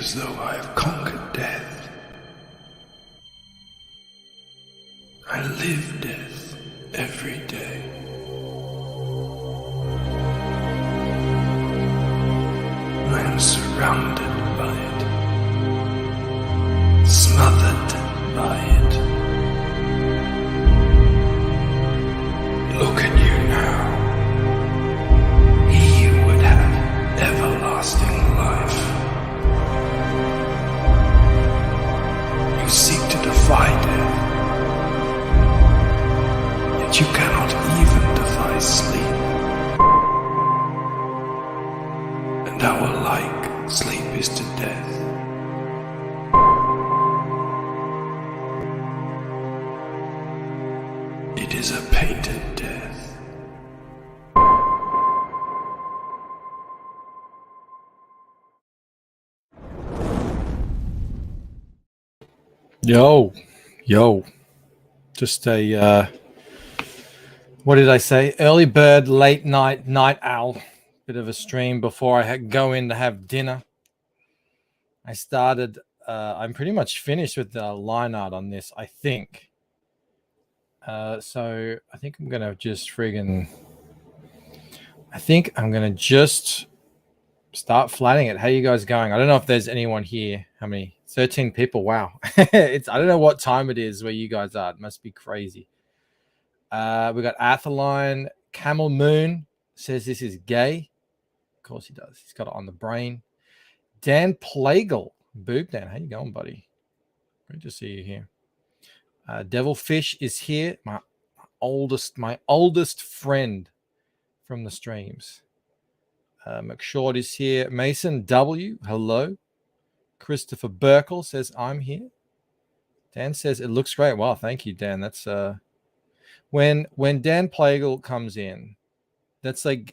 as though I have conquered death. I live death every day. I am surrounded by it, smothered by it. Look at you now. He would have everlasting life. You seek to defy death, yet you cannot even defy sleep. And how alike sleep is to death. It is a painted death. Yo. Just a, what did I say? Early bird, late night owl. Bit of a stream before I go in to have dinner. I started, I'm pretty much finished with the line art on this, I think. So I think I'm going to just just start flatting it. How you guys going? I don't know if there's anyone here. How many? 13 people. Wow. I don't know what time it is where you guys are. It must be crazy. We got Athaline. Camel Moon says this is gay. Of course he does. He's got it on the brain. Dan Plagle. Boob Dan. How you going, buddy? Great to see you here. Devilfish is here. My oldest friend from the streams. McShort is here. Mason W. Hello. Christopher Burkle says I'm here. Dan says it looks great. Wow, thank you, Dan. That's when Dan Plagle comes in, that's a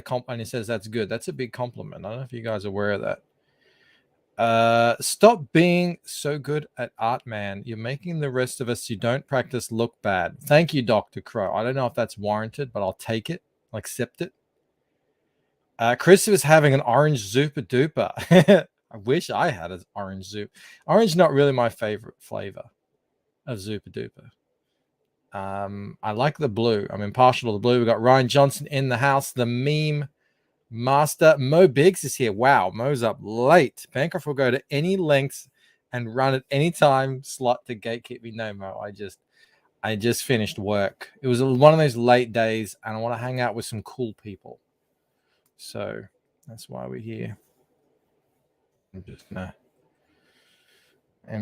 compliment. And he says that's good. That's a big compliment. I don't know if you guys are aware of that. Stop being so good at art, man. You're making the rest of us who don't practice look bad. Thank you, Dr. Crow. I don't know if that's warranted, but I'll take it. I'll accept it. Chris was having an orange Zupa Duper. I wish I had an orange Zupa. Orange not really my favorite flavor of Zupa Duper. I like the blue. I'm impartial to the blue. We got Ryan Johnson in the house. The meme master. Mo Biggs is here. Wow, Mo's up late. Bancroft will go to any lengths and run at any time slot to gatekeep me. No, Mo, I just finished work. It was one of those late days, and I want to hang out with some cool people. So that's why we're here. I'm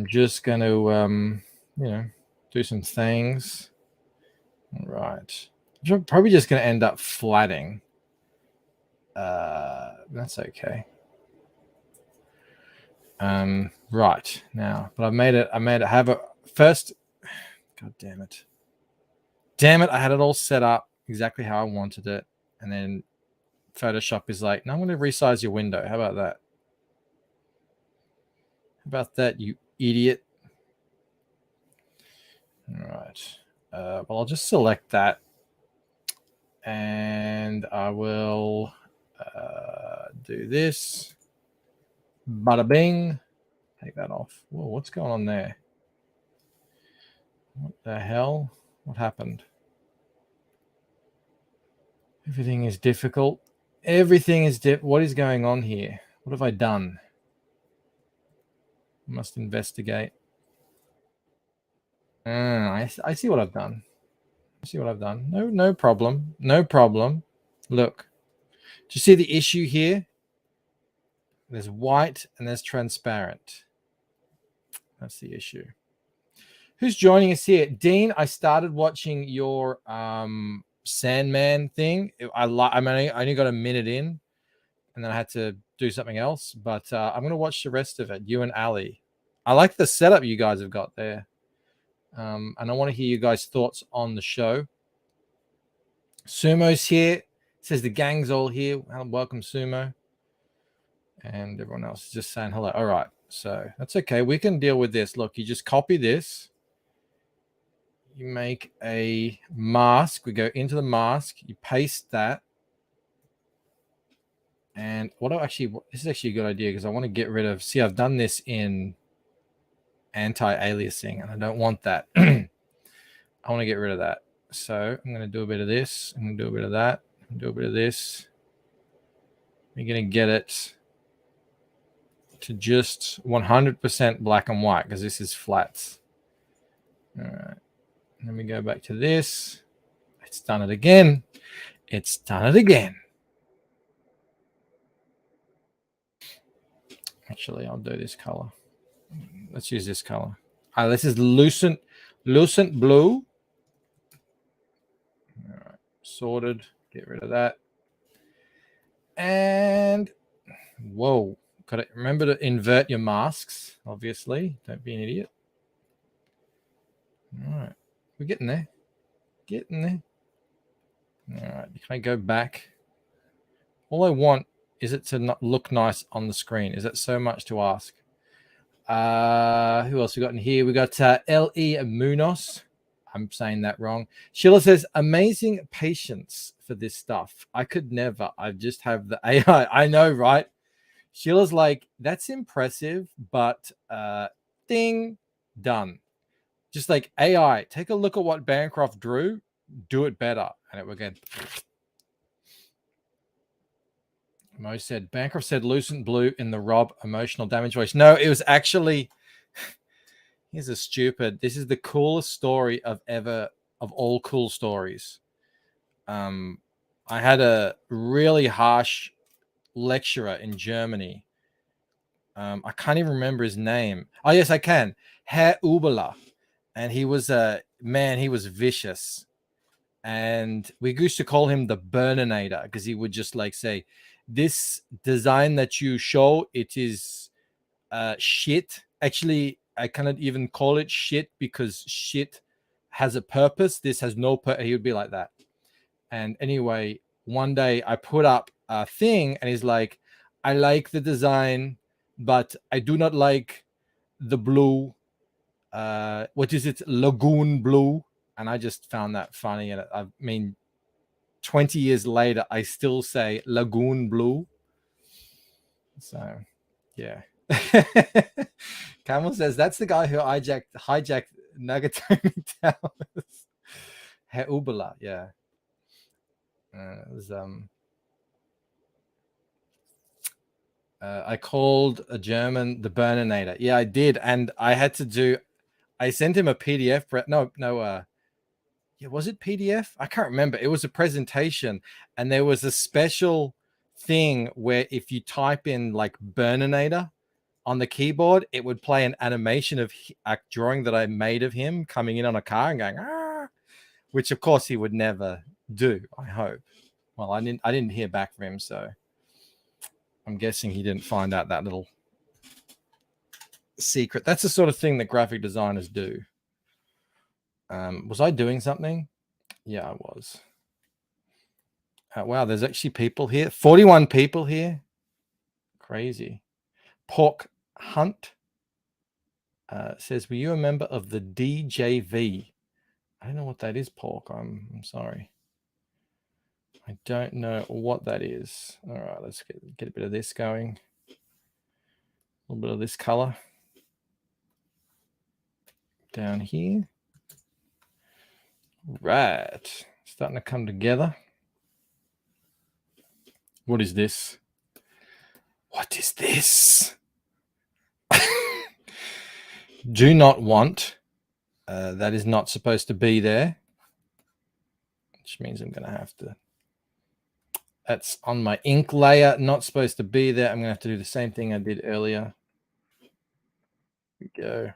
just gonna do some things. All right. I'm probably just gonna end up flatting. That's okay. Right now, but I made it have a first. God damn it. I had it all set up exactly how I wanted it, and then Photoshop is like, no, I'm going to resize your window. How about that? How about that, you idiot? All right. Well, I'll just select that, and I will do this. Bada bing. Take that off. Whoa, what's going on there? What the hell? What happened? Everything is difficult. Everything is what is going on here? What have I done? I must investigate. I see what I've done. No problem. Look. Do you see the issue here? There's white and there's transparent. That's the issue. Who's joining us here? Dean, I started watching your Sandman thing. I only got a minute in, and then I had to do something else. But I'm going to watch the rest of it. You and Ali. I like the setup you guys have got there. And I want to hear you guys' thoughts on the show. Sumo's here. Says the gang's all here. Welcome, Sumo. And everyone else is just saying hello. All right. So that's okay. We can deal with this. Look, you just copy this. You make a mask. We go into the mask. You paste that. And this is actually a good idea because I want to get rid of, see, I've done this in anti-aliasing and I don't want that. I want to get rid of that. So I'm going to do a bit of this. I'm going to do a bit of that. Do a bit of this. We're going to get it to just 100% black and white because this is flats. All right. Let me go back to this. It's done it again. It's done it again. Actually, I'll do this color. Let's use this color. This is lucent blue. All right. Sorted. Get rid of that. And whoa. Got to remember to invert your masks, obviously. Don't be an idiot. All right. We're getting there. Getting there. All right. Can I go back? All I want is it to not look nice on the screen. Is that so much to ask? Who else we got in here? We got L.E. Munoz. I'm saying that wrong. Sheila says, amazing patience for this stuff. I could never. I just have the AI. I know, right? Sheila's like, that's impressive, but ding, done. Just like AI, take a look at what Bancroft drew, do it better. And it will get. Mo said, Bancroft said lucent blue in the Rob emotional damage voice. No, it was actually, here's a stupid, this is the coolest story of all cool stories. I had a really harsh lecturer in Germany. I can't even remember his name. Oh, yes, I can. Herr Uberler. And he was he was vicious. And we used to call him the Burninator because he would just like say, this design that you show, it is shit. Actually, I cannot even call it shit because shit has a purpose. This has no purpose. He would be like that. And anyway, one day I put up a thing and he's like, I like the design, but I do not like the blue. What is it? Lagoon blue. And I just found that funny. And I mean, 20 years later, I still say Lagoon blue. So, yeah. Camel says that's the guy who hijacked Nagatome Towers. Herr Uberler, yeah. It was, I called a German the Burninator. Yeah, I did. And I had to do, I sent him a PDF. Yeah, was it PDF? I can't remember. It was a presentation, and there was a special thing where if you type in like Burninator on the keyboard, it would play an animation of a drawing that I made of him coming in on a car and going, ah, which of course he would never do, I hope. Well, I didn't hear back from him, so I'm guessing he didn't find out that little secret. That's the sort of thing that graphic designers do. Was I doing something? Yeah, I was. Wow, there's actually people here. 41 people here. Crazy. Pork Hunt says, were you a member of the DJV? I don't know what that is, Pork. I'm sorry. I don't know what that is. All right, let's get a bit of this going. A little bit of this color down here. Right, starting to come together. What is this? What is this? Do not want. That is not supposed to be there, which means I'm going to have to. That's on my ink layer, not supposed to be there. I'm going to have to do the same thing I did earlier. Here we go.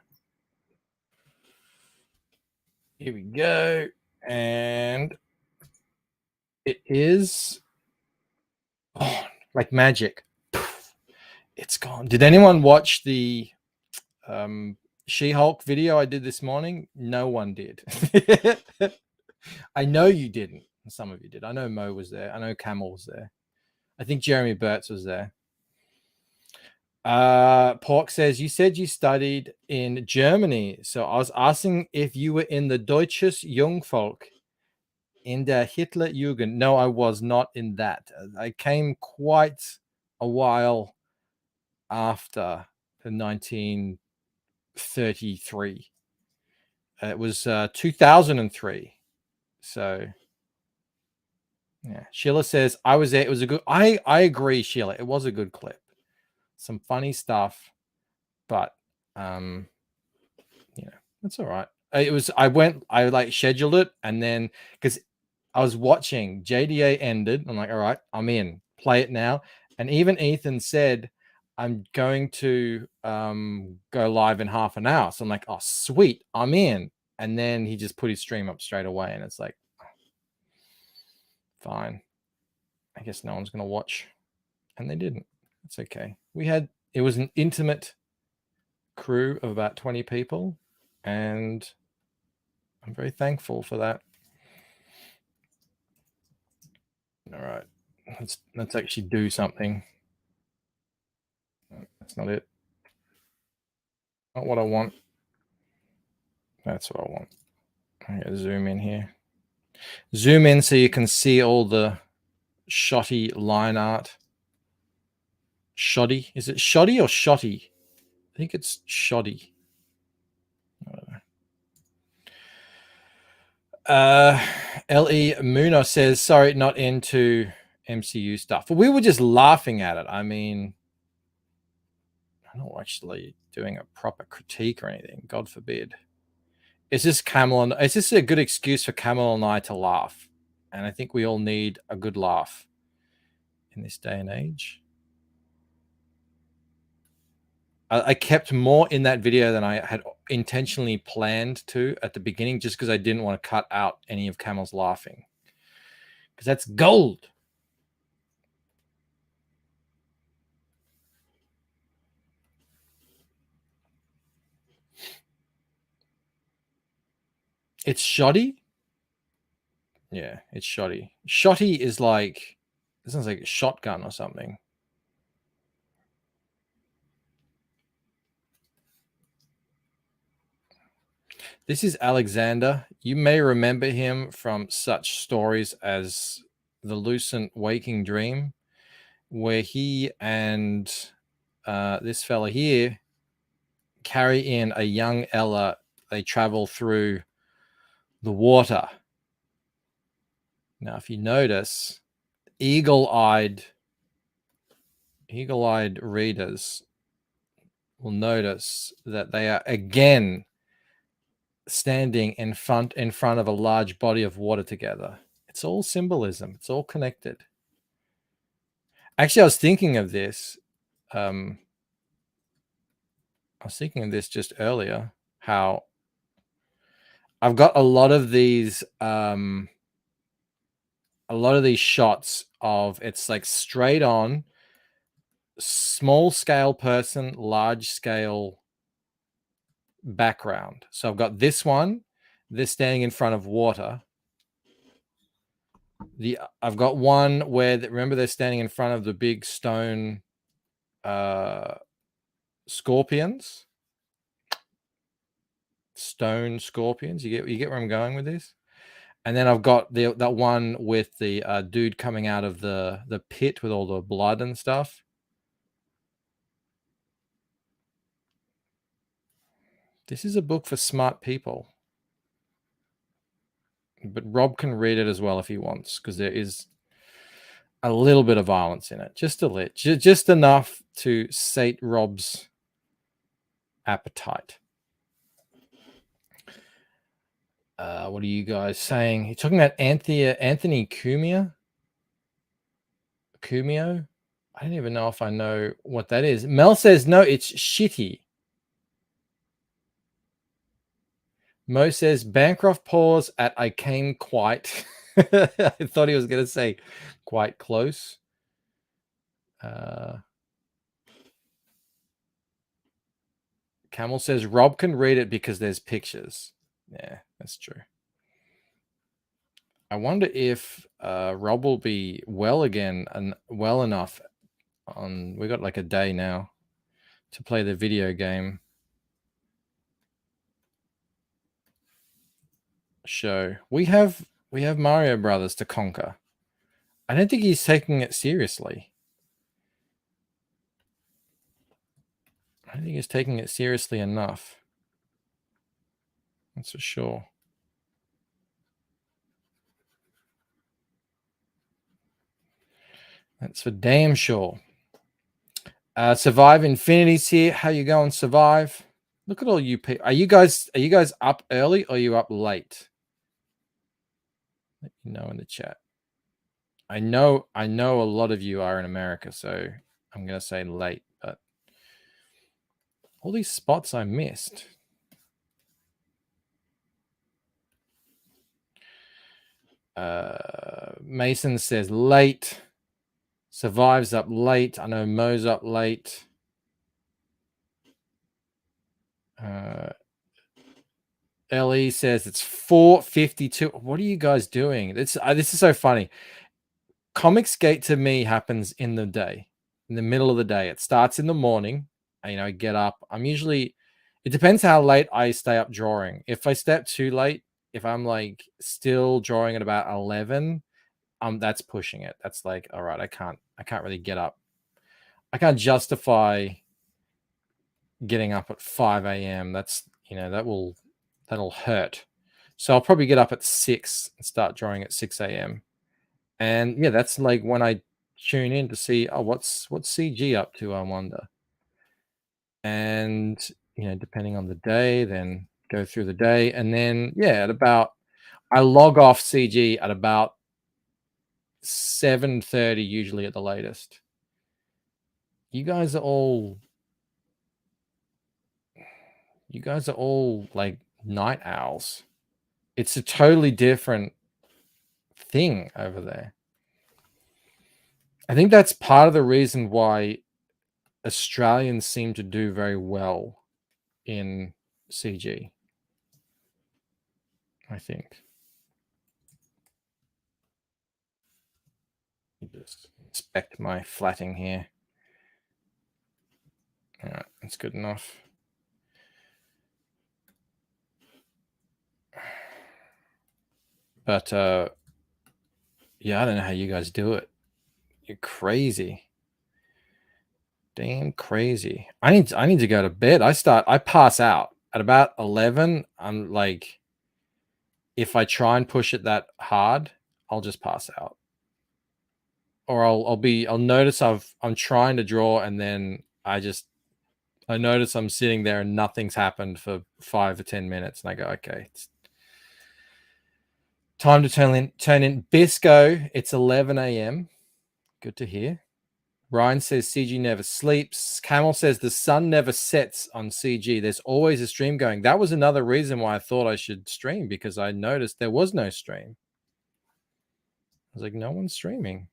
Here we go. And it is like magic. It's gone. Did anyone watch the She-Hulk video I did this morning? No one did. I know you didn't. Some of you did. I know Mo was there. I know Camel was there. I think Jeremy Burtz was there. Pork says, you said you studied in Germany. So I was asking if you were in the Deutsches Jungvolk, in der Hitlerjugend. No, I was not in that. I came quite a while after the 1933. It was 2003. So yeah, Sheila says I was there. It was a good. I agree, Sheila. It was a good clip. Some funny stuff, but that's all right. It was. I like scheduled it, and then because I was watching JDA ended, I'm like, all right, I'm in. Play it now. And even Ethan said, I'm going to go live in half an hour. So I'm like, oh sweet, I'm in. And then he just put his stream up straight away, and it's like, fine. I guess no one's gonna watch, and they didn't. It's okay. It was an intimate crew of about 20 people, and I'm very thankful for that. All right, let's actually do something. That's not it. Not what I want. That's what I want. I gotta zoom in here. Zoom in so you can see all the shoddy line art. Shoddy? Is it shoddy or shotty? I think it's shoddy. L.E. Muno says, sorry, not into MCU stuff. But we were just laughing at it. I mean, I'm not actually doing a proper critique or anything. God forbid. Is this a good excuse for Camel and I to laugh? And I think we all need a good laugh in this day and age. I kept more in that video than I had intentionally planned to at the beginning, just because I didn't want to cut out any of Camel's laughing, because that's gold. It's shoddy. Yeah, it's shoddy. Shotty is like, it sounds like a shotgun or something. This is Alexander. You may remember him from such stories as The Lucent Waking Dream, where he and this fella here carry in a young Ella. They travel through the water. Now, if you notice, eagle-eyed readers will notice that they are again standing in front of a large body of water together. It's all symbolism. It's all connected. Actually, I was thinking of this. Just earlier, how I've got a lot of these shots of, it's like straight on, small scale person, large scale background. So I've got this one, they're standing in front of water. I've got one where, remember, they're standing in front of the big stone scorpions. Stone scorpions. You get where I'm going with this? And then I've got that one with the dude coming out of the pit with all the blood and stuff. This is a book for smart people. But Rob can read it as well if he wants, because there is a little bit of violence in it. Just a little. Just enough to sate Rob's appetite. What are you guys saying? You're talking about Anthony Cumio? I don't even know if I know what that is. Mel says, no, it's shitty. Mo says, Bancroft pause at I came quite. I thought he was going to say quite close. Camel says, Rob can read it because there's pictures. Yeah, that's true. I wonder if Rob will be well again and well enough we got like a day now to play the video game show. We have Mario Brothers to conquer. I don't think he's taking it seriously. don't think he's taking it seriously enough. That's for sure. That's for damn sure. Survive Infinity's here. How you going, Survive? Look at all you people. Are you guys up early or are you up late? Let me know in the chat. I know a lot of you are in America, so I'm gonna say late, but all these spots I missed. Mason says late. Survives up late. I know Mo's up late. LE says it's 4:52. What are you guys doing? This is so funny. Comicsgate to me happens in the day, in the middle of the day. It starts in the morning. I get up. I'm usually, it depends how late I stay up drawing. If I stay up too late, if I'm like still drawing at about 11, that's pushing it. That's like, all right, I can't really get up. I can't justify getting up at 5 a.m. That's, that'll hurt. So I'll probably get up at 6 and start drawing at 6 a.m. And yeah, that's like when I tune in to see, what's CG up to, I wonder. And, depending on the day, then go through the day. And then, yeah, I log off CG at about 7:30, usually at the latest. You guys are all like night owls. It's a totally different thing over there. I think that's part of the reason why Australians seem to do very well in CG. I think. Just inspect my flatting here. All right, that's good enough. But yeah, I don't know how you guys do it. You're crazy. Damn crazy. I need to go to bed. I pass out at about 11. I'm like, if I try and push it that hard, I'll just pass out. Or I'll notice I'm trying to draw, and then I notice I'm sitting there and nothing's happened for 5 or 10 minutes, and I go, okay, it's time to turn in. Bisco, it's 11 a.m. Good to hear. Ryan says CG never sleeps. Camel says the sun never sets on CG. There's always a stream going. That was another reason why I thought I should stream, because I noticed there was no stream. I was like, no one's streaming.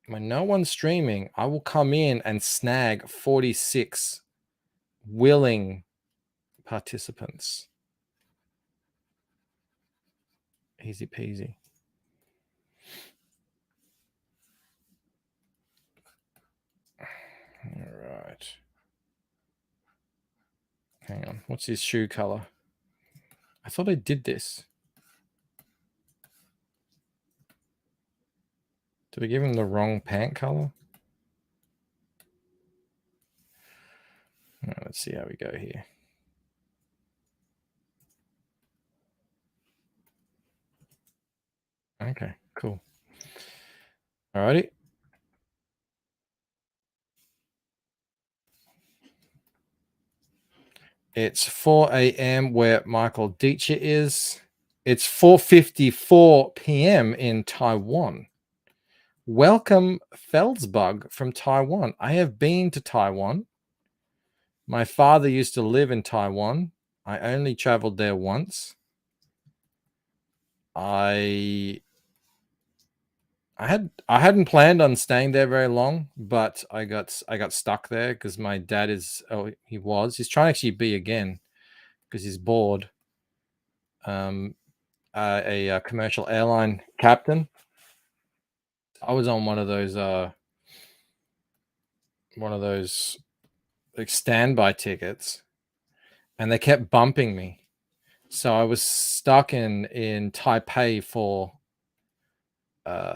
When no one's streaming, I will come in and snag 46 willing participants. Easy peasy. All right. Hang on. What's his shoe color? I thought I did this. Did we give him the wrong pant color? Right, let's see how we go here. Okay, cool. Alrighty. It's 4 a.m. where Michael Deitcher is. It's 4:54 p.m. in Taiwan. Welcome, Felsbug from Taiwan. I have been to Taiwan. My father used to live in Taiwan. I only traveled there once. I hadn't planned on staying there very long, but I got stuck there because my dad he's trying to actually be again because he's bored. A commercial airline captain. I was on one of those like standby tickets, and they kept bumping me. So I was stuck in Taipei for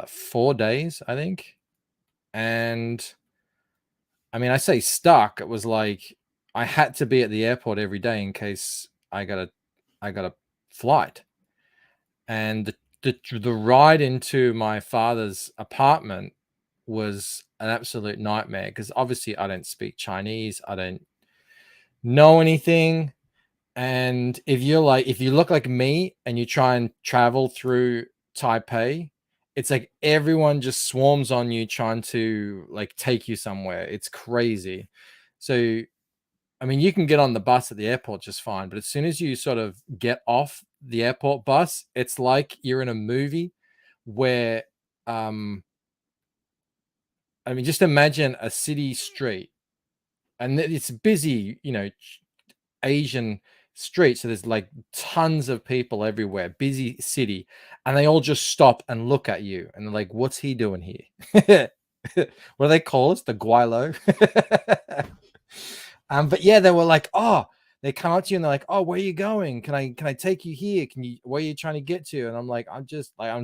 4 days, I think. And I mean, I say stuck. It was like I had to be at the airport every day in case I got a flight. And the ride into my father's apartment was an absolute nightmare because obviously I don't speak Chinese. I don't know anything. And if you look like me and you try and travel through Taipei, it's like everyone just swarms on you trying to like take you somewhere. It's crazy. So I mean, you can get on the bus at the airport just fine, but as soon as you sort of get off the airport bus, it's like you're in a movie where I mean, just imagine a city street and it's busy, Asian street. So there's like tons of people everywhere, busy city, and they all just stop and look at you and they're like, what's he doing here? What do they call us? The guilo. But yeah, they were like, oh, they come up to you and they're like, oh, where are you going? Can I take you here? Where are you trying to get to? And I'm like, I'm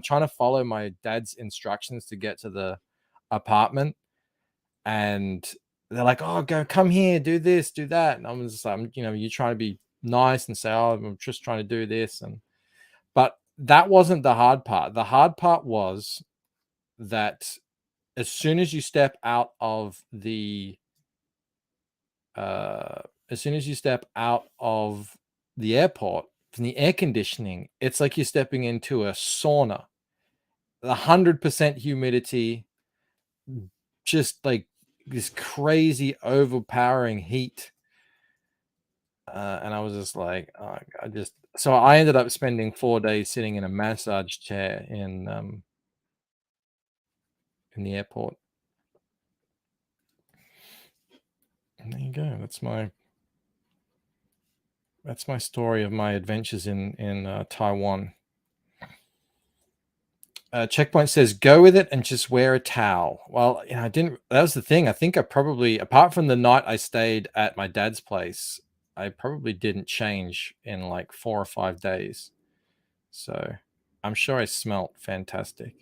trying to follow my dad's instructions to get to the apartment. And they're like, oh, come here, do this, do that. And I'm just like, you trying to be nice and say, oh, I'm just trying to do this. But that wasn't the hard part. The hard part was that as soon as you step out of the airport from the air conditioning, it's like you're stepping into a sauna. 100% humidity, just like this crazy overpowering heat. And I was just like, oh, so I ended up spending 4 days sitting in a massage chair in the airport. And there you go. That's my story of my adventures in Taiwan. Checkpoint says, go with it and just wear a towel. Well, I didn't. That was the thing. I think I probably, apart from the night I stayed at my dad's place, I probably didn't change in like 4 or 5 days. So I'm sure I smelt fantastic.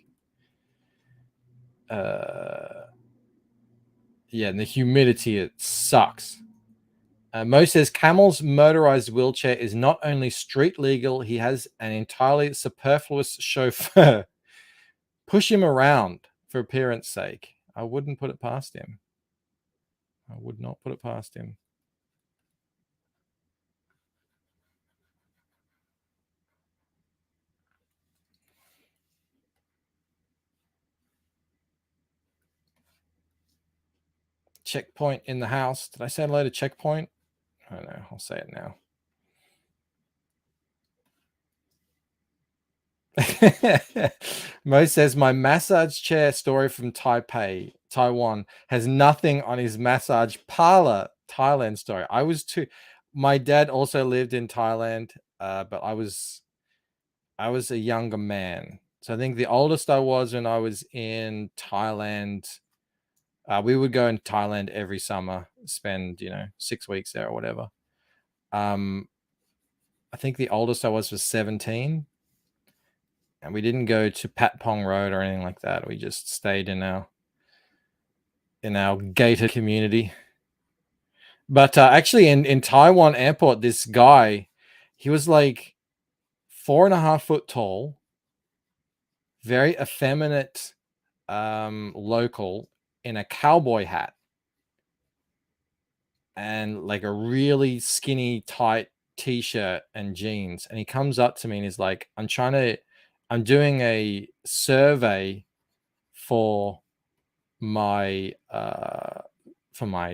Yeah, and the humidity, it sucks. Mo says Camel's motorized wheelchair is not only street legal, he has an entirely superfluous chauffeur. Push him around for appearance sake. I wouldn't put it past him. I would not put it past him. Checkpoint in the house. Did I say hello to Checkpoint? I don't know. I'll say it now. Mo says my massage chair story from Taipei, Taiwan, has nothing on his massage parlor Thailand story. My dad also lived in Thailand, but I was a younger man. So I think the oldest I was when I was in Thailand, we would go in Thailand every summer, spend 6 weeks there or whatever. I think the oldest I was 17. And we didn't go to Pat Pong Road or anything like that. We just stayed in our gated community. But actually, in Taiwan airport, this guy, he was like 4.5 foot tall, very effeminate local in a cowboy hat and like a really skinny, tight t-shirt and jeans. And he comes up to me and he's like, I'm doing a survey for my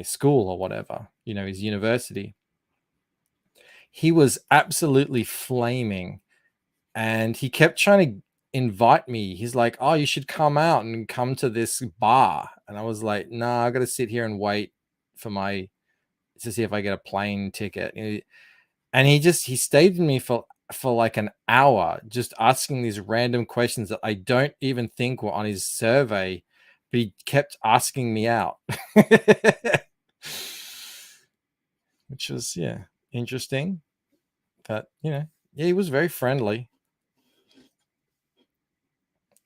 school or whatever, his university. He was absolutely flaming and he kept trying to invite me. He's like, oh, you should come out and come to this bar. And I was like, nah, I gotta sit here and wait to see if I get a plane ticket. And he stayed with me for like an hour, just asking these random questions that I don't even think were on his survey, but he kept asking me out. Which was, interesting. But, he was very friendly.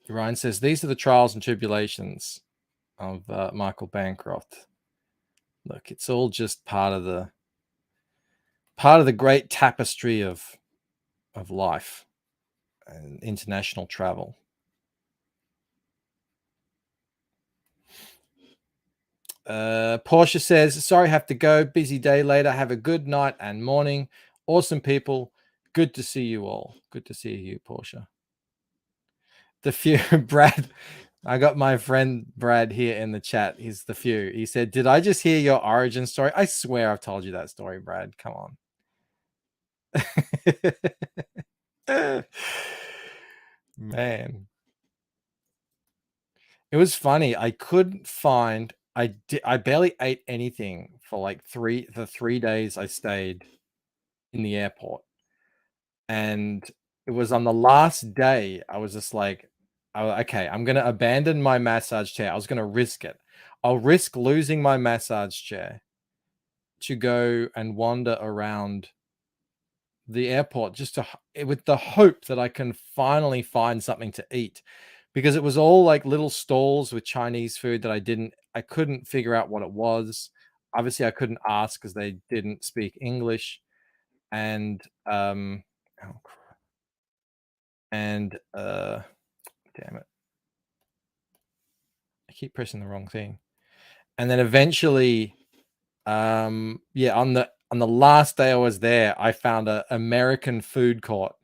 Ryan says, these are the trials and tribulations of Michael Bancroft. Look, it's all just part of the great tapestry of life and international travel. Portia says, sorry, have to go. Busy day later. Have a good night and morning. Awesome people. Good to see you all. Good to see you, Portia. The few, Brad. I got my friend Brad here in the chat. He's the few. He said, did I just hear your origin story? I swear I've told you that story, Brad. Come on. Man. It was funny. I couldn't find. I barely ate anything for like the 3 days I stayed in the airport, and it was on the last day I was just like, okay, I'm gonna abandon my massage chair. I was gonna risk it. I'll risk losing my massage chair to go and wander around the airport just to with the hope that I can finally find something to eat, because it was all like little stalls with Chinese food that I couldn't figure out what it was. Obviously I couldn't ask because they didn't speak English. And oh crap. And damn it, I keep pressing the wrong thing. And then eventually yeah, on the last day I was there, I found a American food court,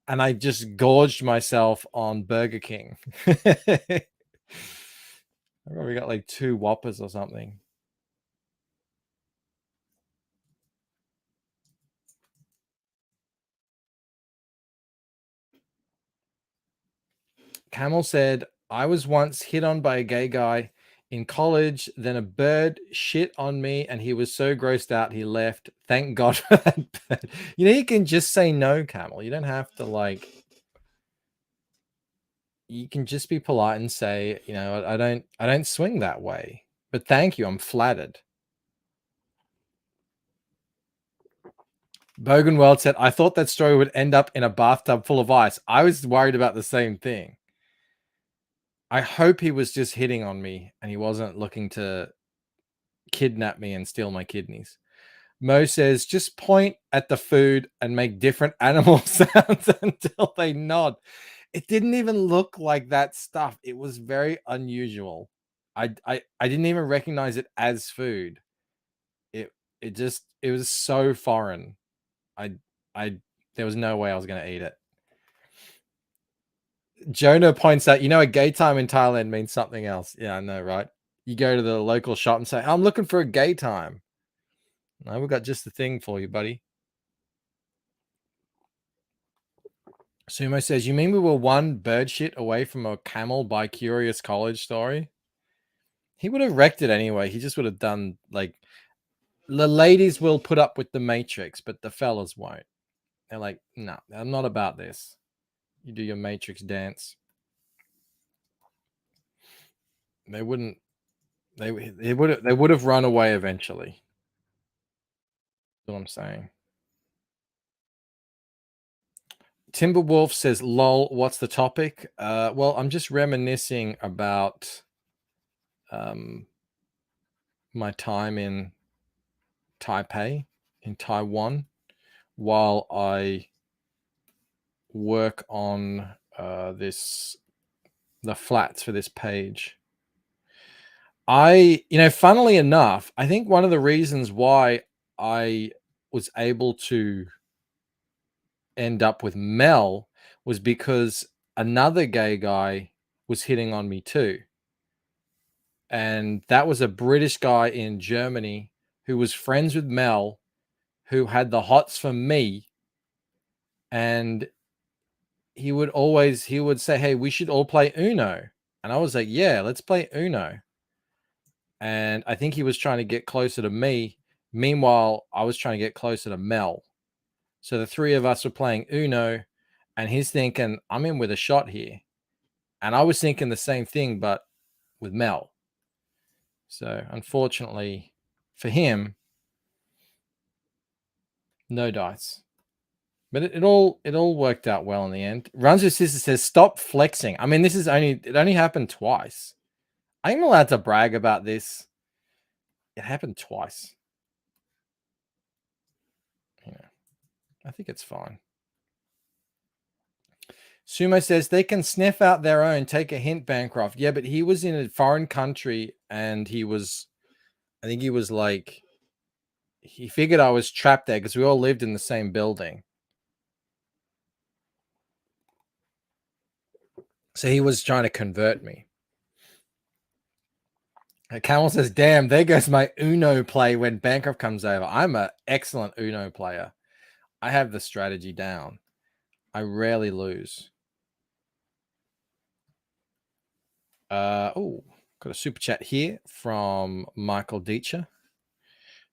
and I just gorged myself on Burger King. I probably got like 2 Whoppers or something. Camel said, I was once hit on by a gay guy in college, then a bird shit on me and he was so grossed out he left. Thank God for that bird. You know, you can just say no, Camel. You don't have to like, you can just be polite and say, you know, I don't swing that way. But thank you, I'm flattered. Bogenweld said, I thought that story would end up in a bathtub full of ice. I was worried about the same thing. I hope he was just hitting on me and he wasn't looking to kidnap me and steal my kidneys. Mo says, just point at the food and make different animal sounds until they nod. It didn't even look like that stuff. It was very unusual. I didn't even recognize it as food. It was so foreign. There was no way I was going to eat it. Jonah points out, you know, a gay time in Thailand means something else. Yeah, I know, right? You go to the local shop and say, I'm looking for a gay time. No, we've got just the thing for you, buddy. Sumo says, you mean we were one bird shit away from a camel by Curious College story? He would have wrecked it anyway. He just would have done, like, the ladies will put up with the Matrix, but the fellas won't. They're like, no, I'm not about this. You do your Matrix dance. They wouldn't. They would have run away eventually. That's what I'm saying. Timberwolf says, lol, what's the topic? Well, I'm just reminiscing about my time in Taipei, in Taiwan, while I work on the flats for this page. Funnily enough, I think one of the reasons why I was able to end up with Mel was because another gay guy was hitting on me too. And that was a British guy in Germany who was friends with Mel, who had the hots for me. And he would say, hey, we should all play Uno. And I was like, yeah, let's play Uno. And I think he was trying to get closer to me. Meanwhile, I was trying to get closer to Mel. So the 3 of us were playing Uno, and he's thinking, I'm in with a shot here. And I was thinking the same thing, but with Mel. So unfortunately for him, no dice. But it all worked out well in the end. Runs with Sister says, stop flexing. I mean, it only happened twice. I'm allowed to brag about this. It happened twice. You know, I think it's fine. Sumo says they can sniff out their own. Take a hint, Bancroft. Yeah, but he was in a foreign country and he was, I think he was like, he figured I was trapped there because we all lived in the same building. So he was trying to convert me. Camel says, damn, there goes my Uno play when Bancroft comes over. I'm an excellent Uno player. I have the strategy down. I rarely lose. Oh, got a super chat here from Michael Deitcher,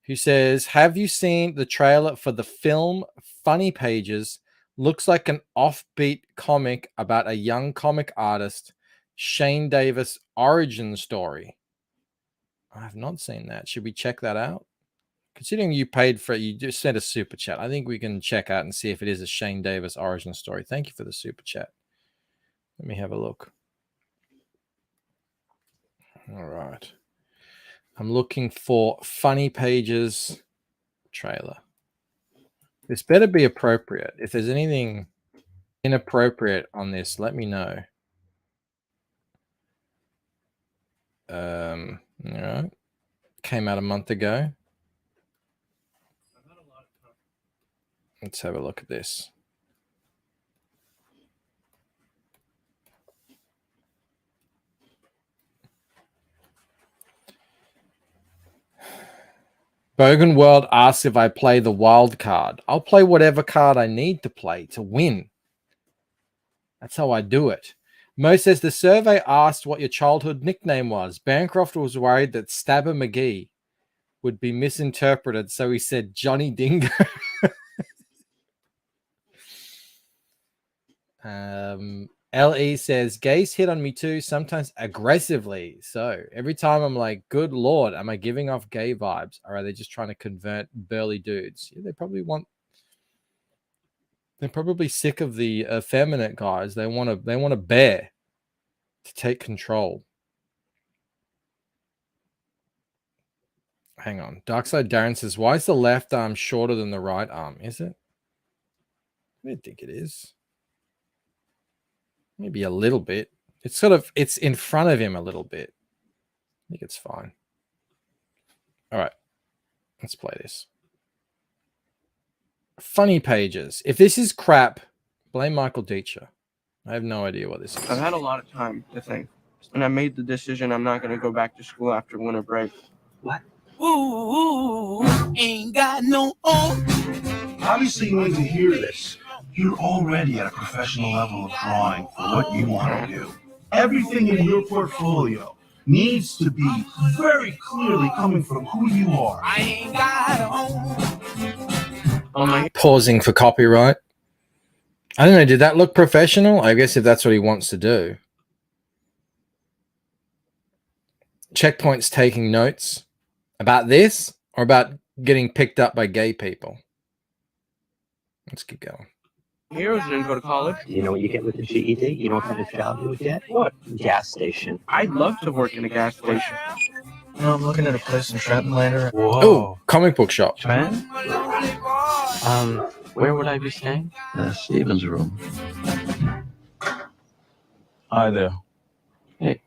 who says, have you seen the trailer for the film Funny Pages? Looks like an offbeat comic about a young comic artist, Shane Davis origin story. I have not seen that. Should we check that out? Considering you paid for it, you just sent a super chat. I think we can check out and see if it is a Shane Davis origin story. Thank you for the super chat. Let me have a look. All right. I'm looking for Funny Pages trailer. This better be appropriate. If there's anything inappropriate on this, let me know. All right. Came out a month ago. Let's have a look at this. Bogan World asks if I play the wild card. I'll play whatever card I need to play to win. That's how I do it. Mo says the survey asked what your childhood nickname was. Bancroft was worried that Stabber McGee would be misinterpreted, so he said Johnny Dingo. LE says gays hit on me too, sometimes aggressively. So every time I'm like, good Lord, am I giving off gay vibes? Or are they just trying to convert burly dudes? Yeah, they're probably sick of the effeminate guys. They want a bear to take control. Hang on. Darkside Darren says, why is the left arm shorter than the right arm? Is it? I don't think it is. Maybe a little bit. It's in front of him a little bit. I think it's fine. All right. Let's play this. Funny Pages. If this is crap, blame Michael Deitcher. I have no idea what this is. I've had a lot of time to think, and I made the decision I'm not going to go back to school after winter break. What? Ooh, ain't got no own. Obviously, you need to hear this. You're already at a professional level of drawing for what you want to do. Everything in your portfolio needs to be very clearly coming from who you are. I ain't got own. Pausing for copyright. I don't know. Did that look professional? I guess if that's what he wants to do. Checkpoint's taking notes about this or about getting picked up by gay people. Let's keep going. Heroes didn't go to college. You know what you get with the GED? You know what kind of job you would get? What? Gas station. I'd love to work in a gas station. You know, I'm looking at a place in Trentonlander. Whoa. Oh, comic book shop. Man? Where would I be staying? Steven's room. Hi there. Hey.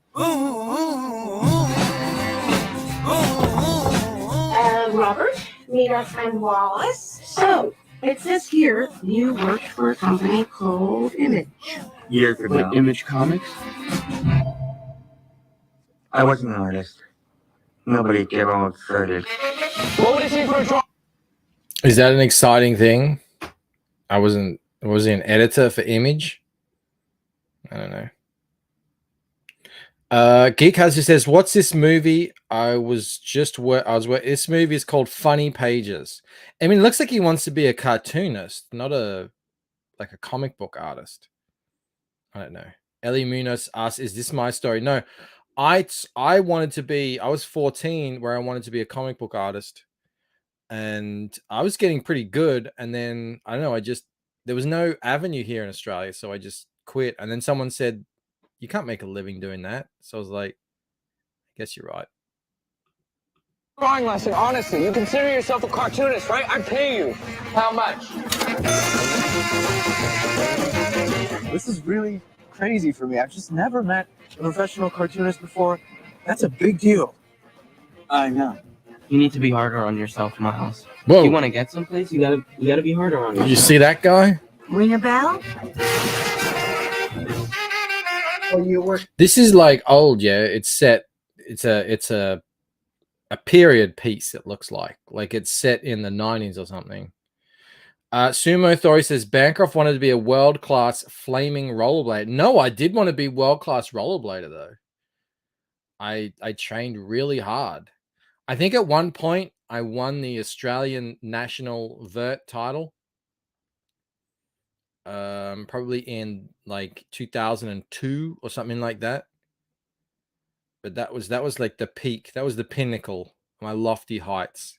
Robert, meet our friend Wallace. So, it says here you worked for a company called Image. Years ago. Wait, Image Comics? I wasn't an artist. Nobody gave all credit. Is that an exciting thing? Was he an editor for Image? I don't know. Geek Huzzy says, "What's this movie?" This movie is called Funny Pages. I mean, it looks like he wants to be a cartoonist, not a comic book artist. I don't know. Ellie Munoz asks, "Is this my story?" No, I wanted to be. I was 14, where I wanted to be a comic book artist, and I was getting pretty good. And then I don't know. There was no avenue here in Australia, so I just quit. And then someone said, you can't make a living doing that. So I was like, I guess you're right. Drawing lesson, honestly. You consider yourself a cartoonist, right? I pay you. How much? This is really crazy for me. I've just never met a professional cartoonist before. That's a big deal. I know. You need to be harder on yourself, Miles. Whoa. If you want to get someplace, you gotta be harder on Did you yourself. see that guy? Ring a bell? Well, you work. This is like old, yeah. It's set. It's a period piece. It looks like it's set in the 90s or something. Sumo Thori says Bancroft wanted to be a world-class flaming rollerblade. No, I did want to be world-class rollerblader though. I trained really hard. I think at one point I won the Australian national vert title. Probably in like 2002 or something like that. But that was like the peak. That was the pinnacle, my lofty heights.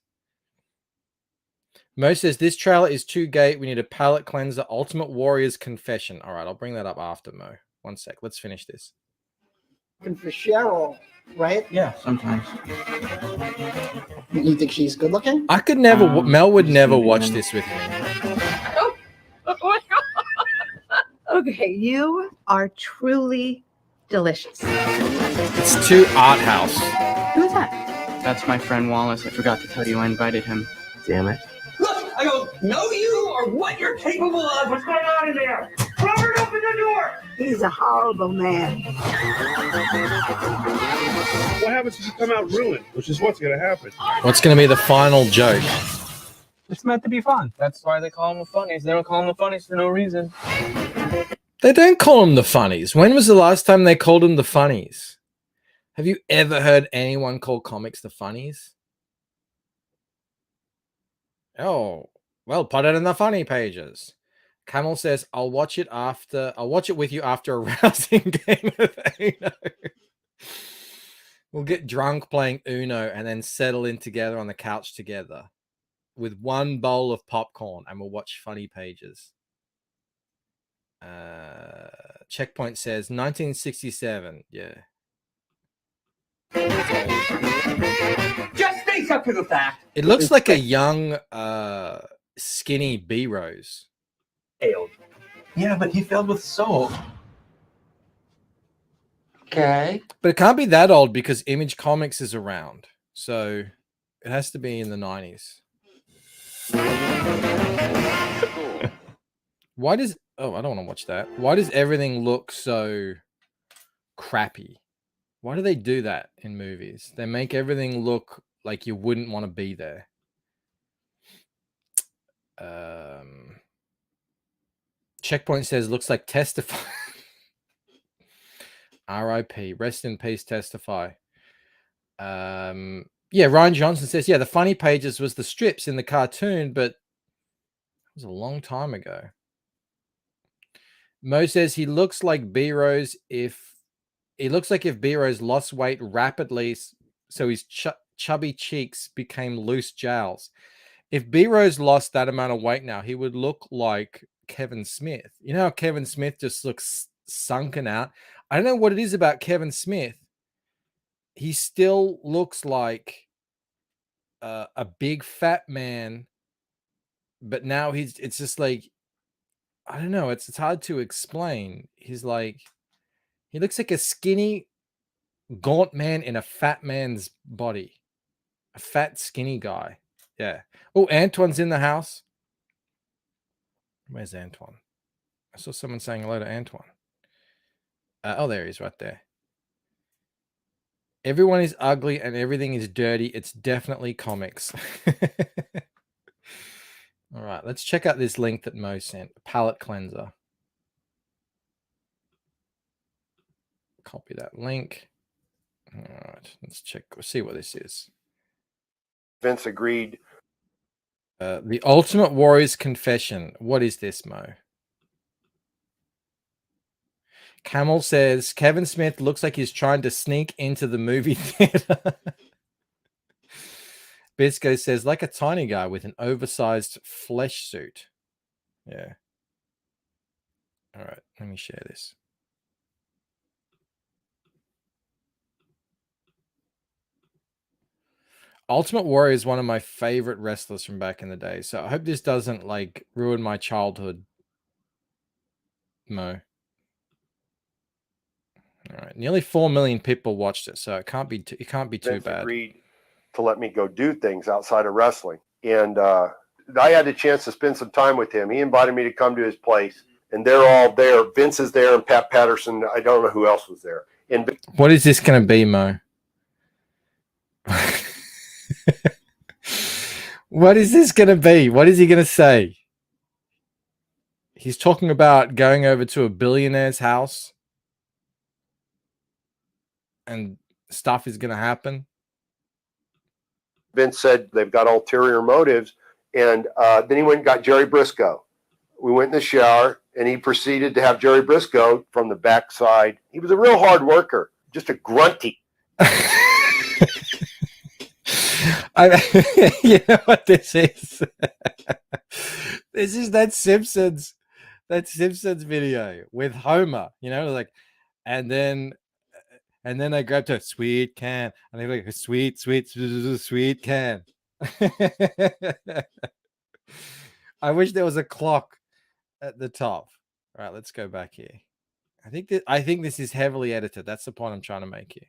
Mo says this trailer is too gay. We need a palate cleanser. Ultimate Warrior's Confession. All right, I'll bring that up after, Mo. One sec. Let's finish this. For Cheryl, right? Yeah, sometimes. You think she's good looking? I could never. Mel would never watch this with me. Okay, you are truly delicious. It's too art house. Who's that? That's my friend Wallace. I forgot to tell you I invited him. Damn it. Look, I don't know you or what you're capable of. What's going on in there? Robert, open the door! He's a horrible man. What happens if you come out ruined? Which is what's going to happen. What's going to be the final joke? It's meant to be fun. That's why they call them the funnies. They don't call them the funnies for no reason. They don't call them the funnies. When was the last time they called them the funnies? Have you ever heard anyone call comics the funnies? Oh, well, put it in the funny pages. Camel says, I'll watch it with you after a rousing game of Uno. We'll get drunk playing Uno and then settle in together on the couch together with one bowl of popcorn and we'll watch funny pages. Checkpoint says 1967. Yeah. Just face up to the fact. It looks like a young, skinny B Rose. Yeah, but he failed with soul. Okay. But it can't be that old because Image Comics is around. So it has to be in the 90s. Why does... Oh, I don't want to watch that. Why does everything look so crappy? Why do they do that in movies? They make everything look like you wouldn't want to be there. Checkpoint says, looks like Testify. R.I.P. Rest in peace, Testify. Yeah, Ryan Johnson says, yeah, the funny pages was the strips in the cartoon, but it was a long time ago. Mo says he looks like B-Rose if B-Rose lost weight rapidly, so his chubby cheeks became loose jowls. If B-Rose lost that amount of weight now, he would look like Kevin Smith. You know how Kevin Smith just looks sunken out? I don't know what it is about Kevin Smith. He still looks like a big fat man, but now it's just like, I don't know. It's hard to explain. He looks like a skinny, gaunt man in a fat man's body. A fat, skinny guy. Yeah. Oh, Antoine's in the house. Where's Antoine? I saw someone saying hello to Antoine. Oh, there he is right there. Everyone is ugly and everything is dirty. It's definitely comics. All right, let's check out this link that Mo sent. Palette cleanser. Copy that link. All right, let's check. We'll see what this is. Vince agreed. The Ultimate Warrior's Confession. What is this, Mo? Camel says Kevin Smith looks like he's trying to sneak into the movie theater. Bisco says like a tiny guy with an oversized flesh suit. Yeah. All right, let me share this. Ultimate Warrior is one of my favorite wrestlers from back in the day. So I hope this doesn't like ruin my childhood. Mo. All right, nearly 4 million people watched it, so it can't be too Vince bad. agreed to let me go do things outside of wrestling, and I had the chance to spend some time with him. He invited me to come to his place, and they're all there. Vince is there, and Pat Patterson. I don't know who else was there. And What is this going to be, Mo? What is this going to be? What is he going to say? He's talking about going over to a billionaire's house and stuff is going to happen. Vince said they've got ulterior motives, and then he went and got Jerry Briscoe. We went in the shower, and he proceeded to have Jerry Briscoe from the backside. He was a real hard worker, just a grunty. You know what this is? This is that Simpsons video with Homer, you know, like, and then I grabbed a sweet can, and they like a sweet can. I wish there was a clock at the top. All right, let's go back here. I think this is heavily edited. That's the point I'm trying to make here.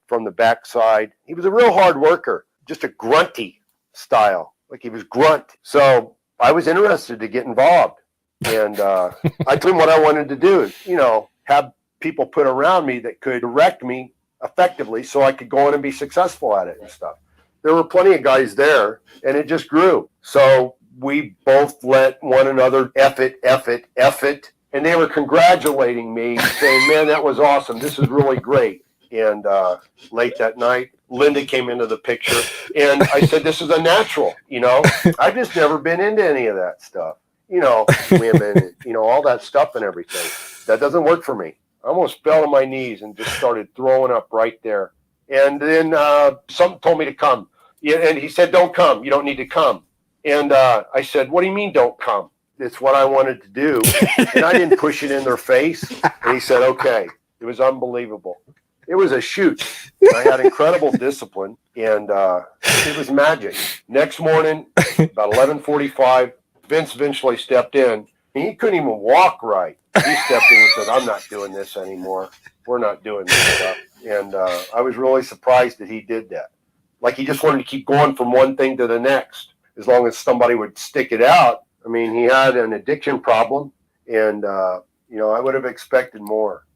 From the backside, he was a real hard worker, just a grunty style, like he was grunt. So I was interested to get involved, and I told him what I wanted to do is, you know, have people put around me that could direct me effectively so I could go on and be successful at it and stuff. There were plenty of guys there, and it just grew. So we both let one another F it. And they were congratulating me, saying, man, that was awesome. This is really great. And late that night, Linda came into the picture, and I said, this is a natural, you know. I've just never been into any of that stuff, you know, women, you know, all that stuff and everything. That doesn't work for me. I almost fell on my knees and just started throwing up right there. And then something told me to come. Yeah, and he said, don't come. You don't need to come. And I said, what do you mean don't come? It's what I wanted to do. And I didn't push it in their face. And he said, okay. It was unbelievable. It was a shoot. I had incredible discipline, and it was magic. Next morning, about 11:45, Vince eventually stepped in. He couldn't even walk right. He stepped in and said, I'm not doing this anymore. We're not doing this stuff. And I was really surprised that he did that. Like he just wanted to keep going from one thing to the next, as long as somebody would stick it out. I mean, he had an addiction problem, and, you know, I would have expected more.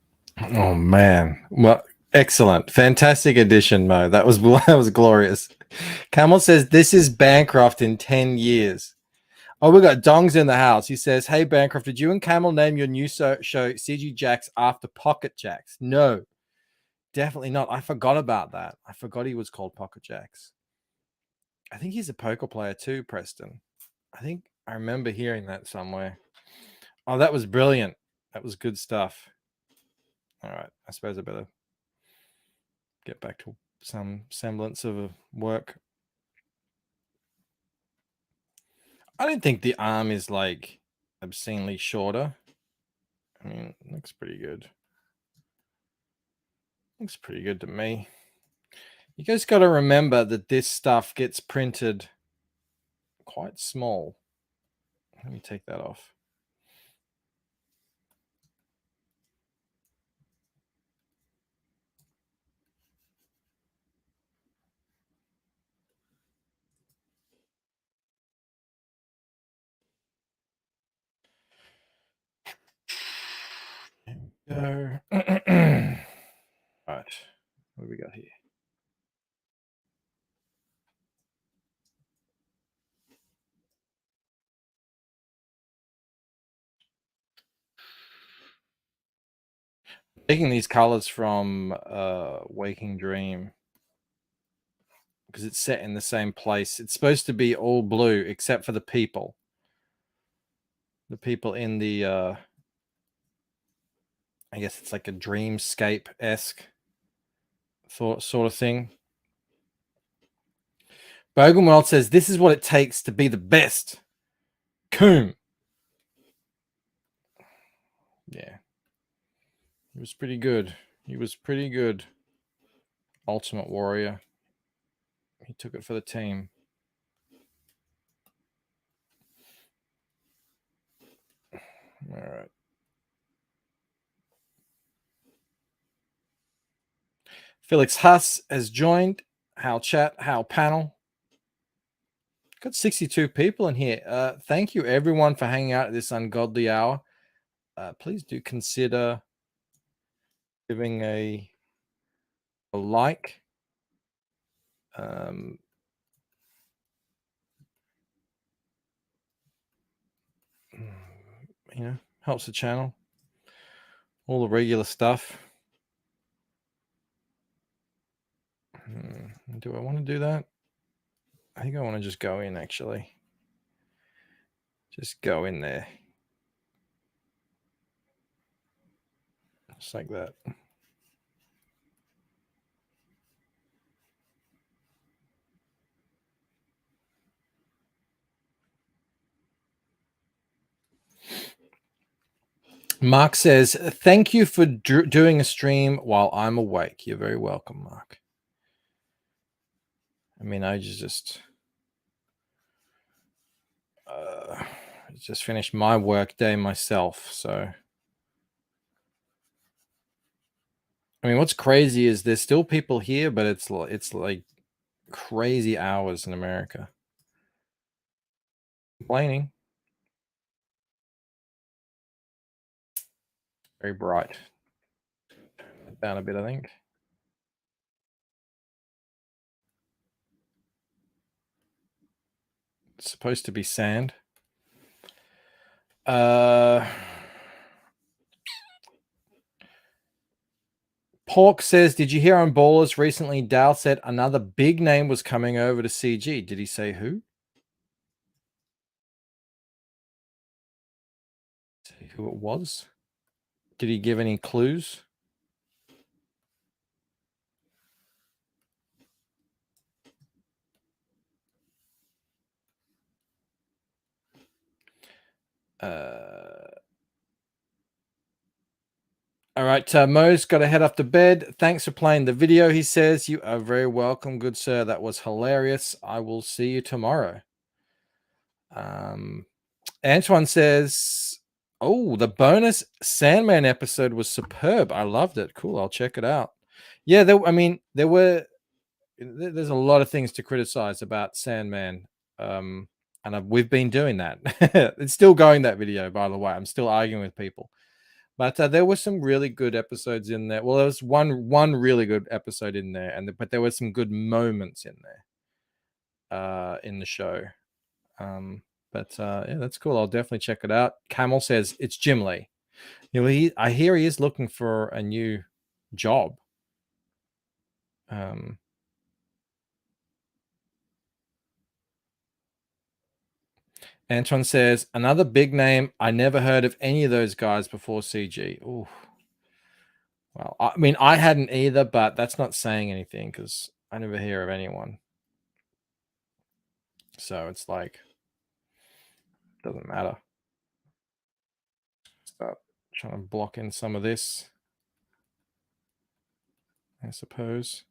Oh, man. Well, excellent. Fantastic addition, Mo. That was glorious. Camel says, this is Bancroft in 10 years. Oh, we got Dong's in the house. He says, hey, Bancroft, did you and Camel name your new show CG Jacks after Pocket Jacks? No, definitely not. I forgot about that. I forgot he was called Pocket Jacks. I think he's a poker player too, Preston. I think I remember hearing that somewhere. Oh, that was brilliant. That was good stuff. All right. I suppose I better get back to some semblance of work. I don't think the arm is like obscenely shorter. I mean, it looks pretty good. Looks pretty good to me. You guys got to remember that this stuff gets printed quite small. Let me take that off. There we go. All right. What do we got here? Taking these colors from Waking Dream because it's set in the same place. It's supposed to be all blue except for the people. The people in the I guess it's like a dreamscape-esque sort of thing. Bogenwald says, this is what it takes to be the best. Coom. Yeah. He was pretty good. He was pretty good. Ultimate Warrior. He took it for the team. All right. Felix Huss has joined. How chat, how panel. Got 62 people in here. Thank you everyone for hanging out at this ungodly hour. Please do consider giving a like. You know, helps the channel. All the regular stuff. Do I want to do that? I think I want to just go in, actually. Just go in there. Just like that. Mark says, thank you for doing a stream while I'm awake. You're very welcome, Mark. I mean, I just finished my work day myself. So, I mean, what's crazy is there's still people here, but it's like crazy hours in America. Complaining. Very bright. Down a bit, I think. It's supposed to be sand. Pork says, did you hear on Ballers recently Dal said another big name was coming over to CG? Did he say who? Say who it was? Did he give any clues? All right, Mo's got to head up to bed. Thanks for playing the video, he says. You are very welcome, good sir. That was hilarious. I will see you tomorrow. Antoine says, oh, the bonus Sandman episode was superb. I loved it. Cool, I'll check it out. Yeah, there's a lot of things to criticize about Sandman. And we've been doing that. It's still going, that video, by the way. I'm still arguing with people. But there were some really good episodes in there. Well, there was one really good episode in there, but there were some good moments in there in the show. Yeah, that's cool. I'll definitely check it out. Camel says it's Jim Lee. You know, I hear he is looking for a new job. Antoine says, another big name. I never heard of any of those guys before CG. Ooh. Well, I mean, I hadn't either, but that's not saying anything because I never hear of anyone. So it's like, doesn't matter. Start trying to block in some of this, I suppose.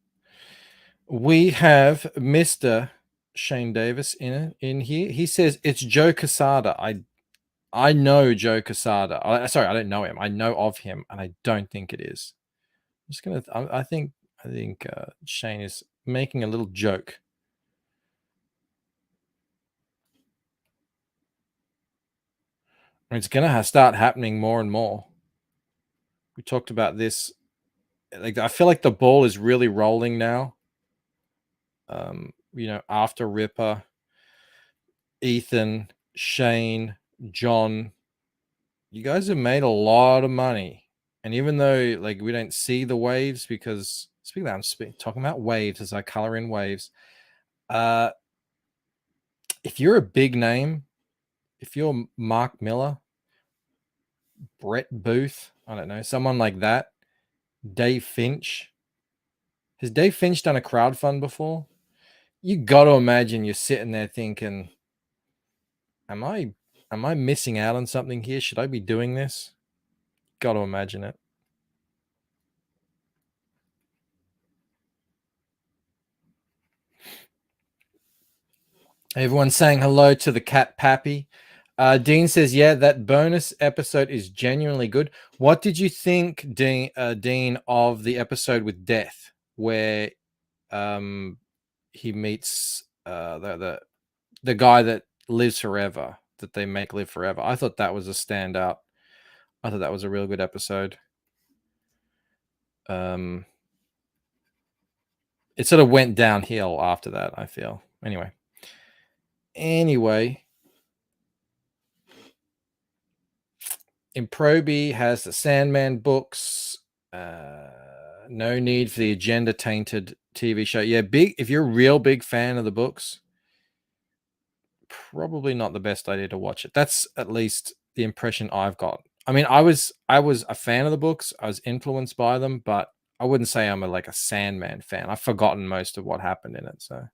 We have Mr. Shane Davis in here. He says it's Joe Quesada. I know Joe Quesada. Sorry, I don't know him. I know of him, and I don't think it is. I'm just gonna. I think Shane is making a little joke. It's gonna start happening more and more. We talked about this. Like, I feel like the ball is really rolling now. You know, after Ripper, Ethan, Shane, John, you guys have made a lot of money. And even though, like, we don't see the waves, because speaking of that, I'm talking about waves as I color in waves. If you're a big name, if you're Mark Miller, Brett Booth, I don't know, someone like that, Dave Finch. Has Dave Finch done a crowdfund before? You got to imagine you're sitting there thinking, am I missing out on something here? Should I be doing this? Got to imagine it. Everyone's saying hello to the cat Pappy. Dean says, yeah, that bonus episode is genuinely good. What did you think, Dean, of the episode with Death, where he meets the guy that lives forever, that they make live forever? I thought that was a standout. I thought that was a real good episode. It sort of went downhill after that, I feel. Anyway, Improby has the Sandman books. No need for the agenda tainted TV show. Yeah, big. If you're a real big fan of the books, probably not the best idea to watch it. That's at least the impression I've got. I mean, I was a fan of the books. I was influenced by them, but I wouldn't say I'm like a Sandman fan. I've forgotten most of what happened in it. So,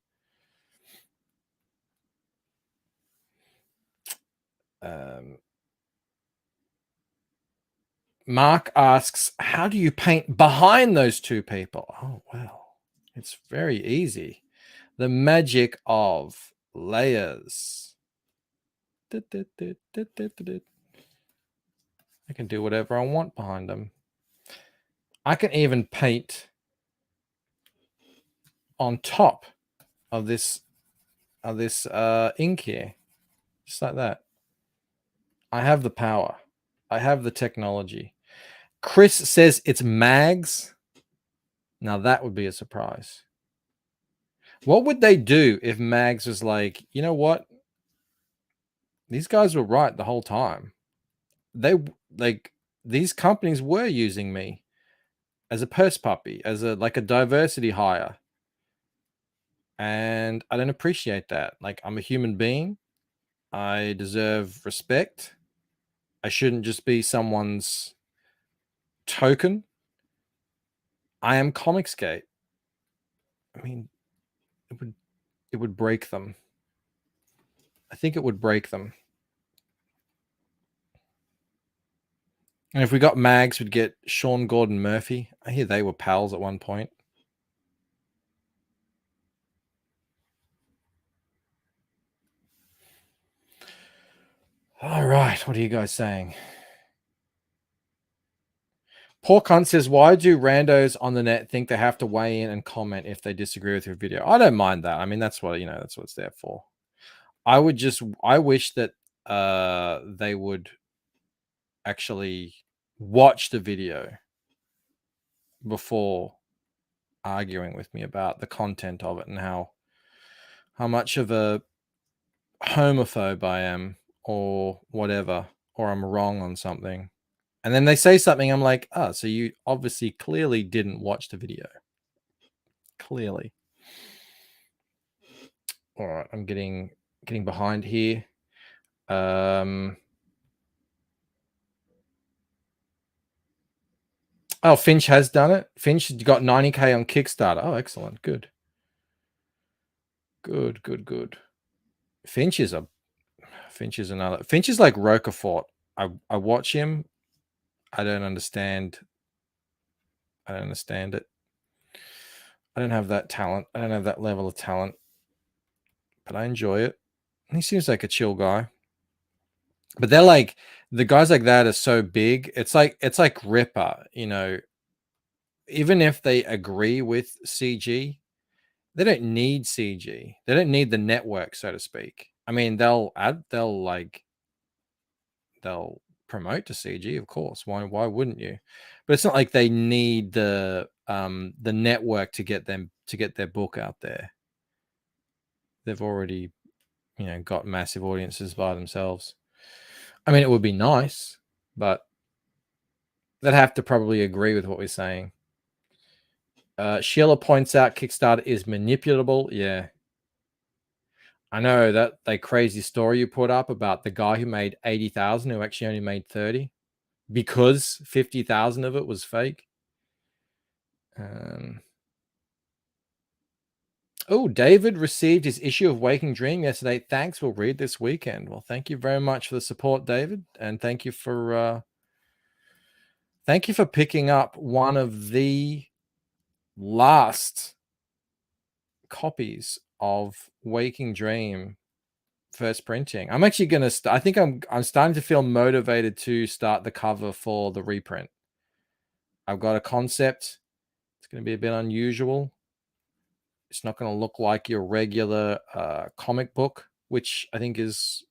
Mark asks, how do you paint behind those two people? Oh, well, it's very easy. The magic of layers. I can do whatever I want behind them. I can even paint on top of this ink here, just like that. I have the power. I have the technology. Chris says it's Mags. Now that would be a surprise. What would they do if Mags was like, you know what? These guys were right the whole time. These companies were using me as a purse puppy, as a diversity hire. And I don't appreciate that. Like, I'm a human being. I deserve respect. I shouldn't just be someone's token. I am Comicsgate. I mean, it would break them. I think it would break them. And if we got Mags, we'd get Sean Gordon Murphy. I hear they were pals at one point. All right, what are you guys saying? Poor Cunt says, why do randos on the net think they have to weigh in and comment if they disagree with your video? I don't mind that. I mean, that's what it's there for. I wish that they would actually watch the video before arguing with me about the content of it and how much of a homophobe I am or whatever, or I'm wrong on something. And then they say something, I'm like, oh, so you obviously clearly didn't watch the video. Clearly. All right, I'm getting behind here. Oh, Finch has done it. Finch got 90K on Kickstarter. Oh, excellent. Good. Finch is like Roquefort. I watch him. I don't understand it. I don't have that talent. I don't have that level of talent. But I enjoy it. He seems like a chill guy. But they're like, the guys like that are so big. It's like Ripper, you know. Even if they agree with CG, they don't need CG. They don't need the network, so to speak. I mean, they'll promote to CG, of course. Why wouldn't you? But it's not like they need the network to get their book out there. They've already, got massive audiences by themselves. I mean, it would be nice, but they'd have to probably agree with what we're saying. Sheila points out Kickstarter is manipulable. Yeah. I know that crazy story you put up about the guy who made 80,000 who actually only made 30 because 50,000 of it was fake. Oh, David received his issue of Waking Dream yesterday. Thanks. We'll read this weekend. Well, thank you very much for the support, David, and thank you for picking up one of the last copies of Waking Dream first printing. I'm actually gonna. I think I'm starting to feel motivated to start the cover for the reprint. I've got a concept. It's going to be a bit unusual. It's not going to look like your regular comic book, which I think is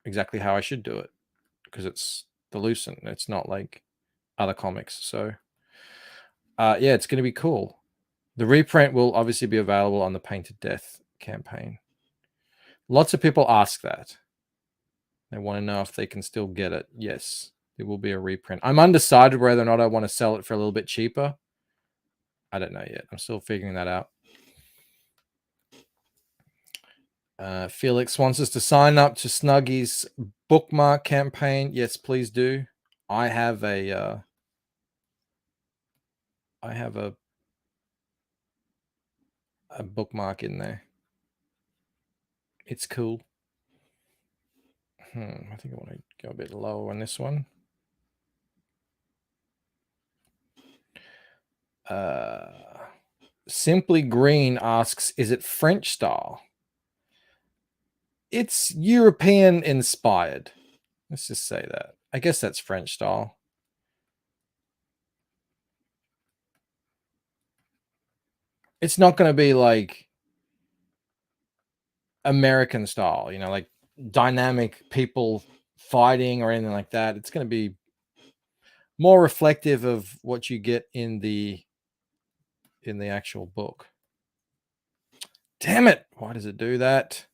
exactly how I should do it, because it's the Lucent. It's not like other comics. So yeah, it's going to be cool. The reprint will obviously be available on the Painted Death campaign. Lots of people ask that. They want to know if they can still get it. Yes, there will be a reprint. I'm undecided whether or not I want to sell it for a little bit cheaper. I don't know yet. I'm still figuring that out. Felix wants us to sign up to Snuggy's bookmark campaign. Yes, please do. I have a bookmark in there. It's cool. I think I want to go a bit lower on this one. Simply Green asks, is it French style? It's European inspired. Let's just say that. I guess that's French style. It's not going to be like American style, you know, like dynamic people fighting or anything like that. It's going to be more reflective of what you get in the actual book. Damn it. Why does it do that?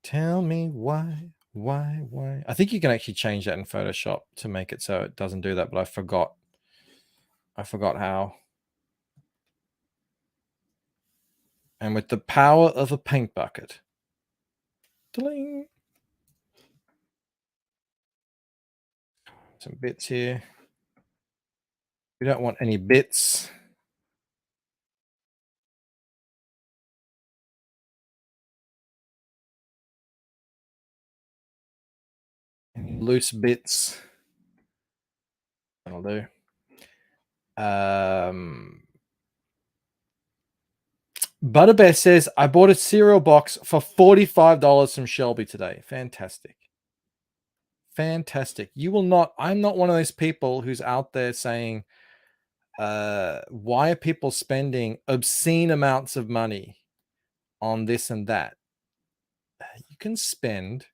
Tell me why. I think you can actually change that in Photoshop to make it so it doesn't do that, but I forgot how. And with the power of a paint bucket. Ding. Some bits here. We don't want any bits. Any loose bits. That'll do. Butterbear says, I bought a cereal box for $45 from Shelby today. Fantastic. Fantastic. You will not, I'm not one of those people who's out there saying, why are people spending obscene amounts of money on this and that? You can spend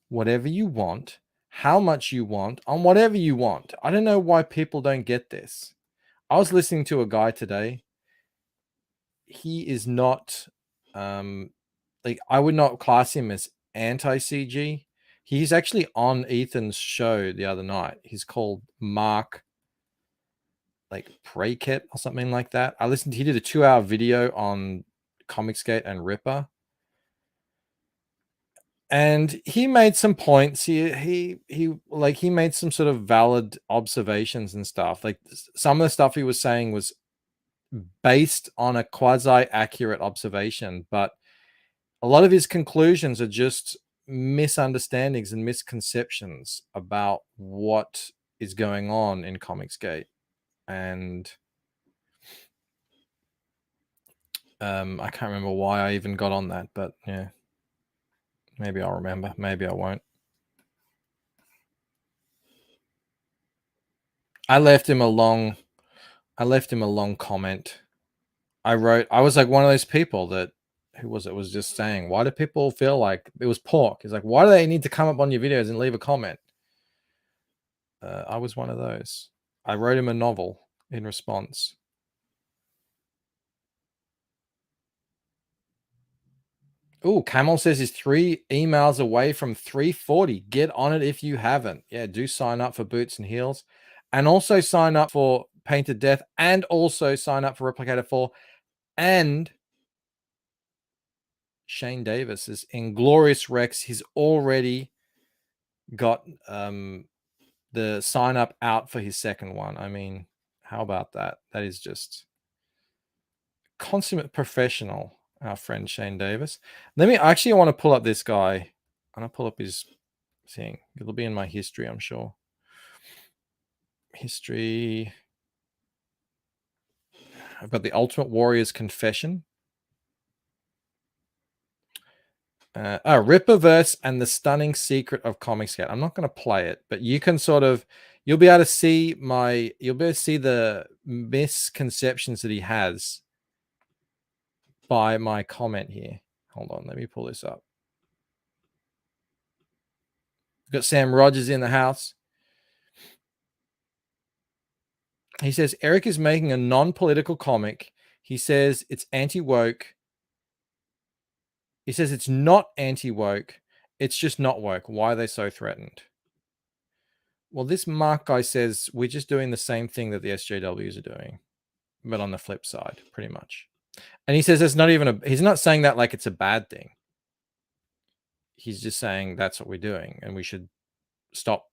whatever you want, how much you want, on whatever you want. I don't know why people don't get this. I was listening to a guy today. He is not, like, I would not class him as anti-CG. He's actually on Ethan's show the other night. He's called Mark, like, Prakett or something like that. He did a 2-hour video on Comicsgate and Ripper. And he made some points. He made some sort of valid observations and stuff. Like, some of the stuff he was saying was based on a quasi-accurate observation, but a lot of his conclusions are just misunderstandings and misconceptions about what is going on in Comicsgate. And I can't remember why I even got on that, but yeah. Maybe I'll remember. Maybe I won't. I left him a long comment. I was like one of those people that, who was it, was just saying, why do people feel like, it was Pork. He's like, why do they need to come up on your videos and leave a comment? I was one of those. I wrote him a novel in response. Oh, Camel says he's 3 emails away from 340. Get on it if you haven't. Yeah, do sign up for Boots and Heels. And also sign up for Painted Death. And also sign up for Replicator 4. And Shane Davis is Inglorious Rex. He's already got the sign up out for his second one. I mean, how about that? That is just consummate professional. Our friend Shane Davis. I want to pull up this guy. I'm going to pull up his thing. It'll be in my history, I'm sure. History. I've got the Ultimate Warrior's Confession. Rippaverse and the Stunning Secret of Comicsgate. I'm not going to play it, but you can sort of, you'll be able to see the misconceptions that he has by my comment here. Hold on, let me pull this up. We've got Sam Rogers in the house. He says Eric is making a non-political comic. He says it's anti-woke. He says it's not anti-woke. It's just not woke. Why are they so threatened? Well, this Mark guy says we're just doing the same thing that the SJWs are doing, but on the flip side, pretty much. And he says it's not even he's not saying that like it's a bad thing. He's just saying that's what we're doing and we should stop.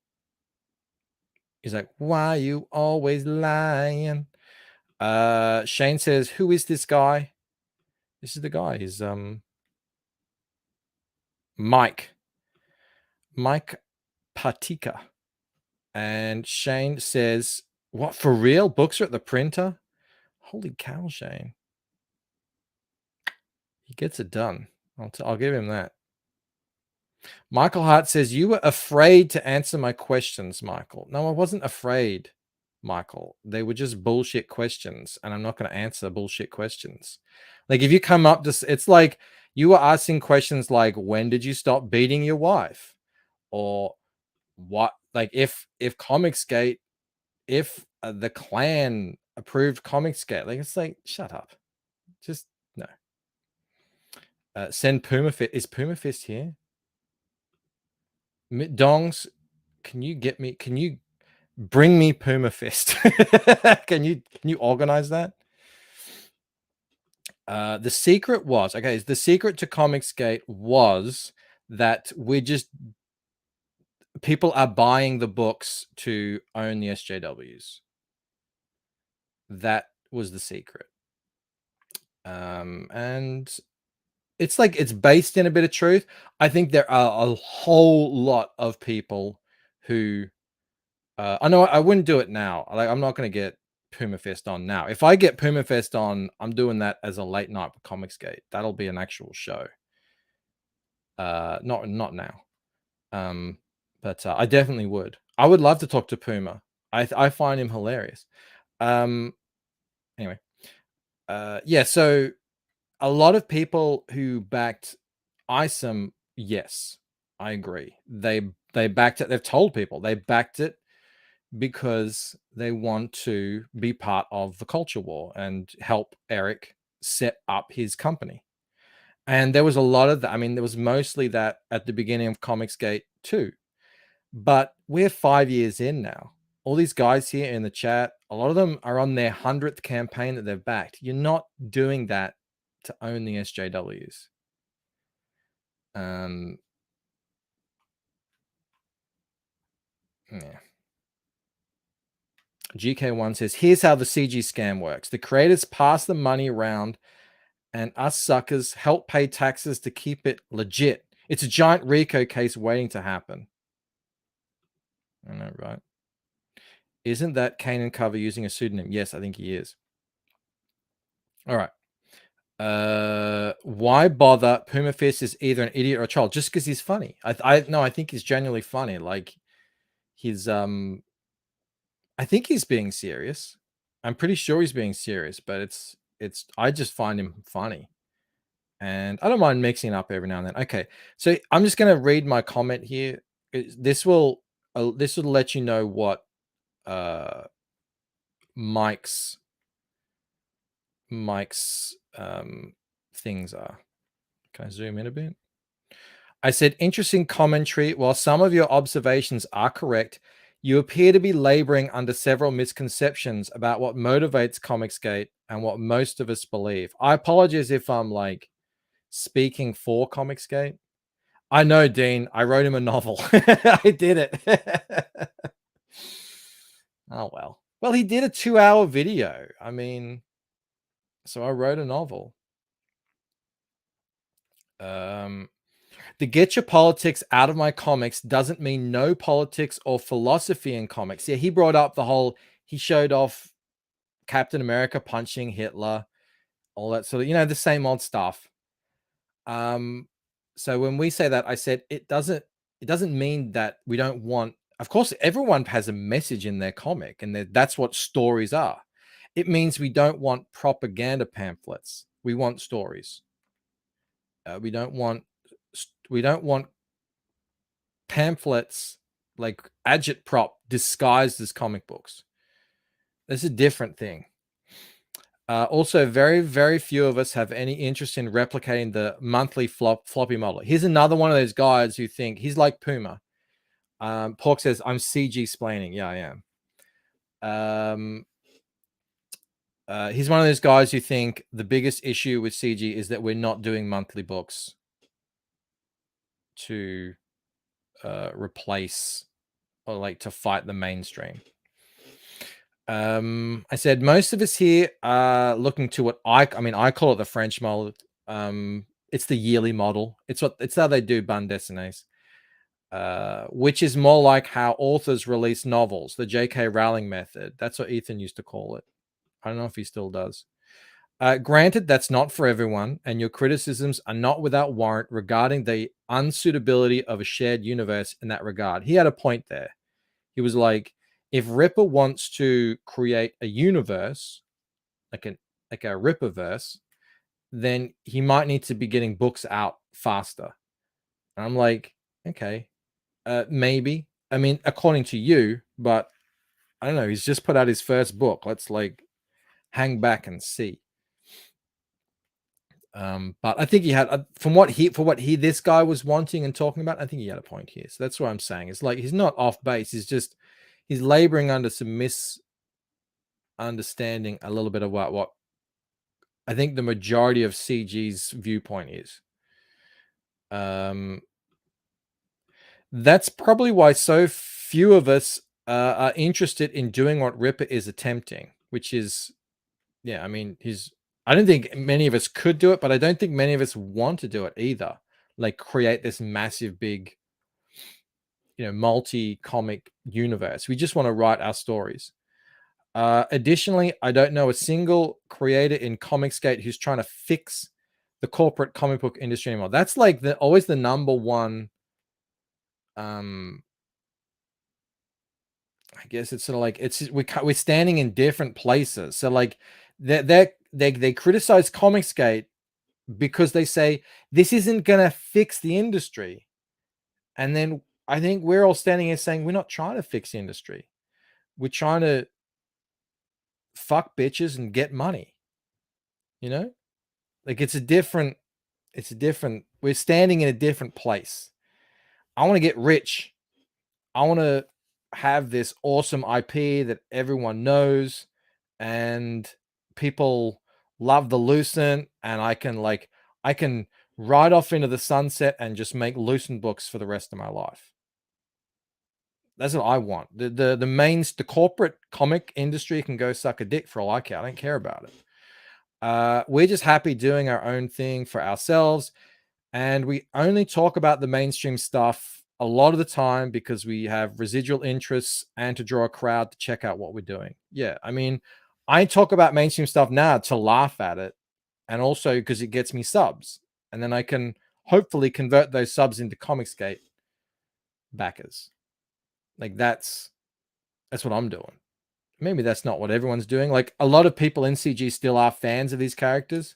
He's like, why you always lying? Shane says, who is this guy? This is the guy. He's Mike Patika. And Shane says, what, for real? Books are at the printer? Holy cow, Shane. He gets it done. I'll give him that. Michael Hart says, you were afraid to answer my questions, Michael. No, I wasn't afraid, Michael. They were just bullshit questions, and I'm not going to answer bullshit questions. Like, if you come up to, it's like you were asking questions like, when did you stop beating your wife? Or what, like if Comicsgate, if the Klan approved Comicsgate, like, it's like, shut up. Just, no. Send Puma Fist. Is Puma Fist here? Dongs, can you bring me Puma Fist? can you organize that? The secret was, okay, the secret to Comicsgate was that people are buying the books to own the SJWs. That was the secret. And it's like, it's based in a bit of truth. I think there are a whole lot of people who, I know I wouldn't do it now. Like, I'm not going to get Puma Fest on now. If I get Puma Fest on, I'm doing that as a late night for Comicsgate. That'll be an actual show. Not now. But I definitely would. I would love to talk to Puma. I find him hilarious. Anyway, yeah. So a lot of people who backed ISOM, yes, I agree. They backed it. They've told people they backed it because they want to be part of the culture war and help Eric set up his company. And there was a lot of that. I mean, there was mostly that at the beginning of Comicsgate too. But we're 5 years in now. All these guys here in the chat, a lot of them are on their 100th campaign that they've backed. You're not doing that to own the SJWs. Yeah. GK1 says, here's how the CG scam works. The creators pass the money around and us suckers help pay taxes to keep it legit. It's a giant RICO case waiting to happen. I know, right? Isn't that Kanan cover using a pseudonym? Yes, I think he is. All right. Why bother? Puma Fist is either an idiot or a child just because he's funny. I think he's genuinely funny. Like, he's I think he's being serious. I'm pretty sure he's being serious, but it's I just find him funny. And I don't mind mixing it up every now and then. Okay. So I'm just going to read my comment here. This will let you know what Mike's things are. Can I zoom in a bit? I said, interesting commentary. While some of your observations are correct, you appear to be laboring under several misconceptions about what motivates Comicsgate and what most of us believe. I apologize if I'm like speaking for Comicsgate. I know, Dean. I wrote him a novel. I did it. Oh, well. Well, he did a 2-hour video. I mean, so I wrote a novel. The get your politics out of my comics doesn't mean no politics or philosophy in comics. Yeah, he brought up the whole, he showed off Captain America punching Hitler, all that sort of, the same old stuff. So when we say that, I said it doesn't mean that we don't want. Of course, everyone has a message in their comic, and that's what stories are. It means we don't want propaganda pamphlets. We want stories. We don't want pamphlets like agitprop disguised as comic books. That's a different thing. Also, very, very few of us have any interest in replicating the monthly floppy model. Here's another one of those guys who think he's like Puma. Pork says, I'm CG splaining. Yeah, I am. He's one of those guys who think the biggest issue with CG is that we're not doing monthly books to replace or like to fight the mainstream. I said most of us here are looking to what I call it the French model. It's the yearly model. It's how they do bande dessinées, which is more like how authors release novels, the J.K. Rowling method. That's what Ethan used to call it. I don't know if he still does. Granted, that's not for everyone, and your criticisms are not without warrant regarding the unsuitability of a shared universe in that regard. He had a point there. He was like, if Ripper wants to create a universe, like a Ripperverse, then he might need to be getting books out faster. And I'm like, okay, maybe. I mean, according to you, but I don't know. He's just put out his first book. Let's like hang back and see. But I think he had, for what this guy was wanting and talking about, I think he had a point here. So that's what I'm saying. It's like he's not off base. He's laboring under some misunderstanding a little bit of what I think the majority of CG's viewpoint is. That's probably why so few of us are interested in doing what Ripper is attempting, which is, yeah, I mean, I don't think many of us could do it, but I don't think many of us want to do it either. Like create this massive, big, multi-comic universe. We just want to write our stories. Additionally, I don't know a single creator in Comicsgate who's trying to fix the corporate comic book industry anymore. That's like always the number one. I guess it's sort of like we're standing in different places. So like they criticize Comicsgate because they say this isn't gonna fix the industry, and then I think we're all standing here saying we're not trying to fix the industry. We're trying to fuck bitches and get money. Like it's a different. We're standing in a different place. I want to get rich. I want to have this awesome IP that everyone knows and people love the Lucent, and I can ride off into the sunset and just make Lucent books for the rest of my life. That's what I want. The corporate comic industry can go suck a dick for all I care. I don't care about it. We're just happy doing our own thing for ourselves, and we only talk about the mainstream stuff a lot of the time because we have residual interests and to draw a crowd to check out what we're doing. Yeah, I mean, I talk about mainstream stuff now to laugh at it, and also because it gets me subs, and then I can hopefully convert those subs into Comicsgate backers. Like that's what I'm doing. Maybe that's not what everyone's doing. Like a lot of people in CG still are fans of these characters.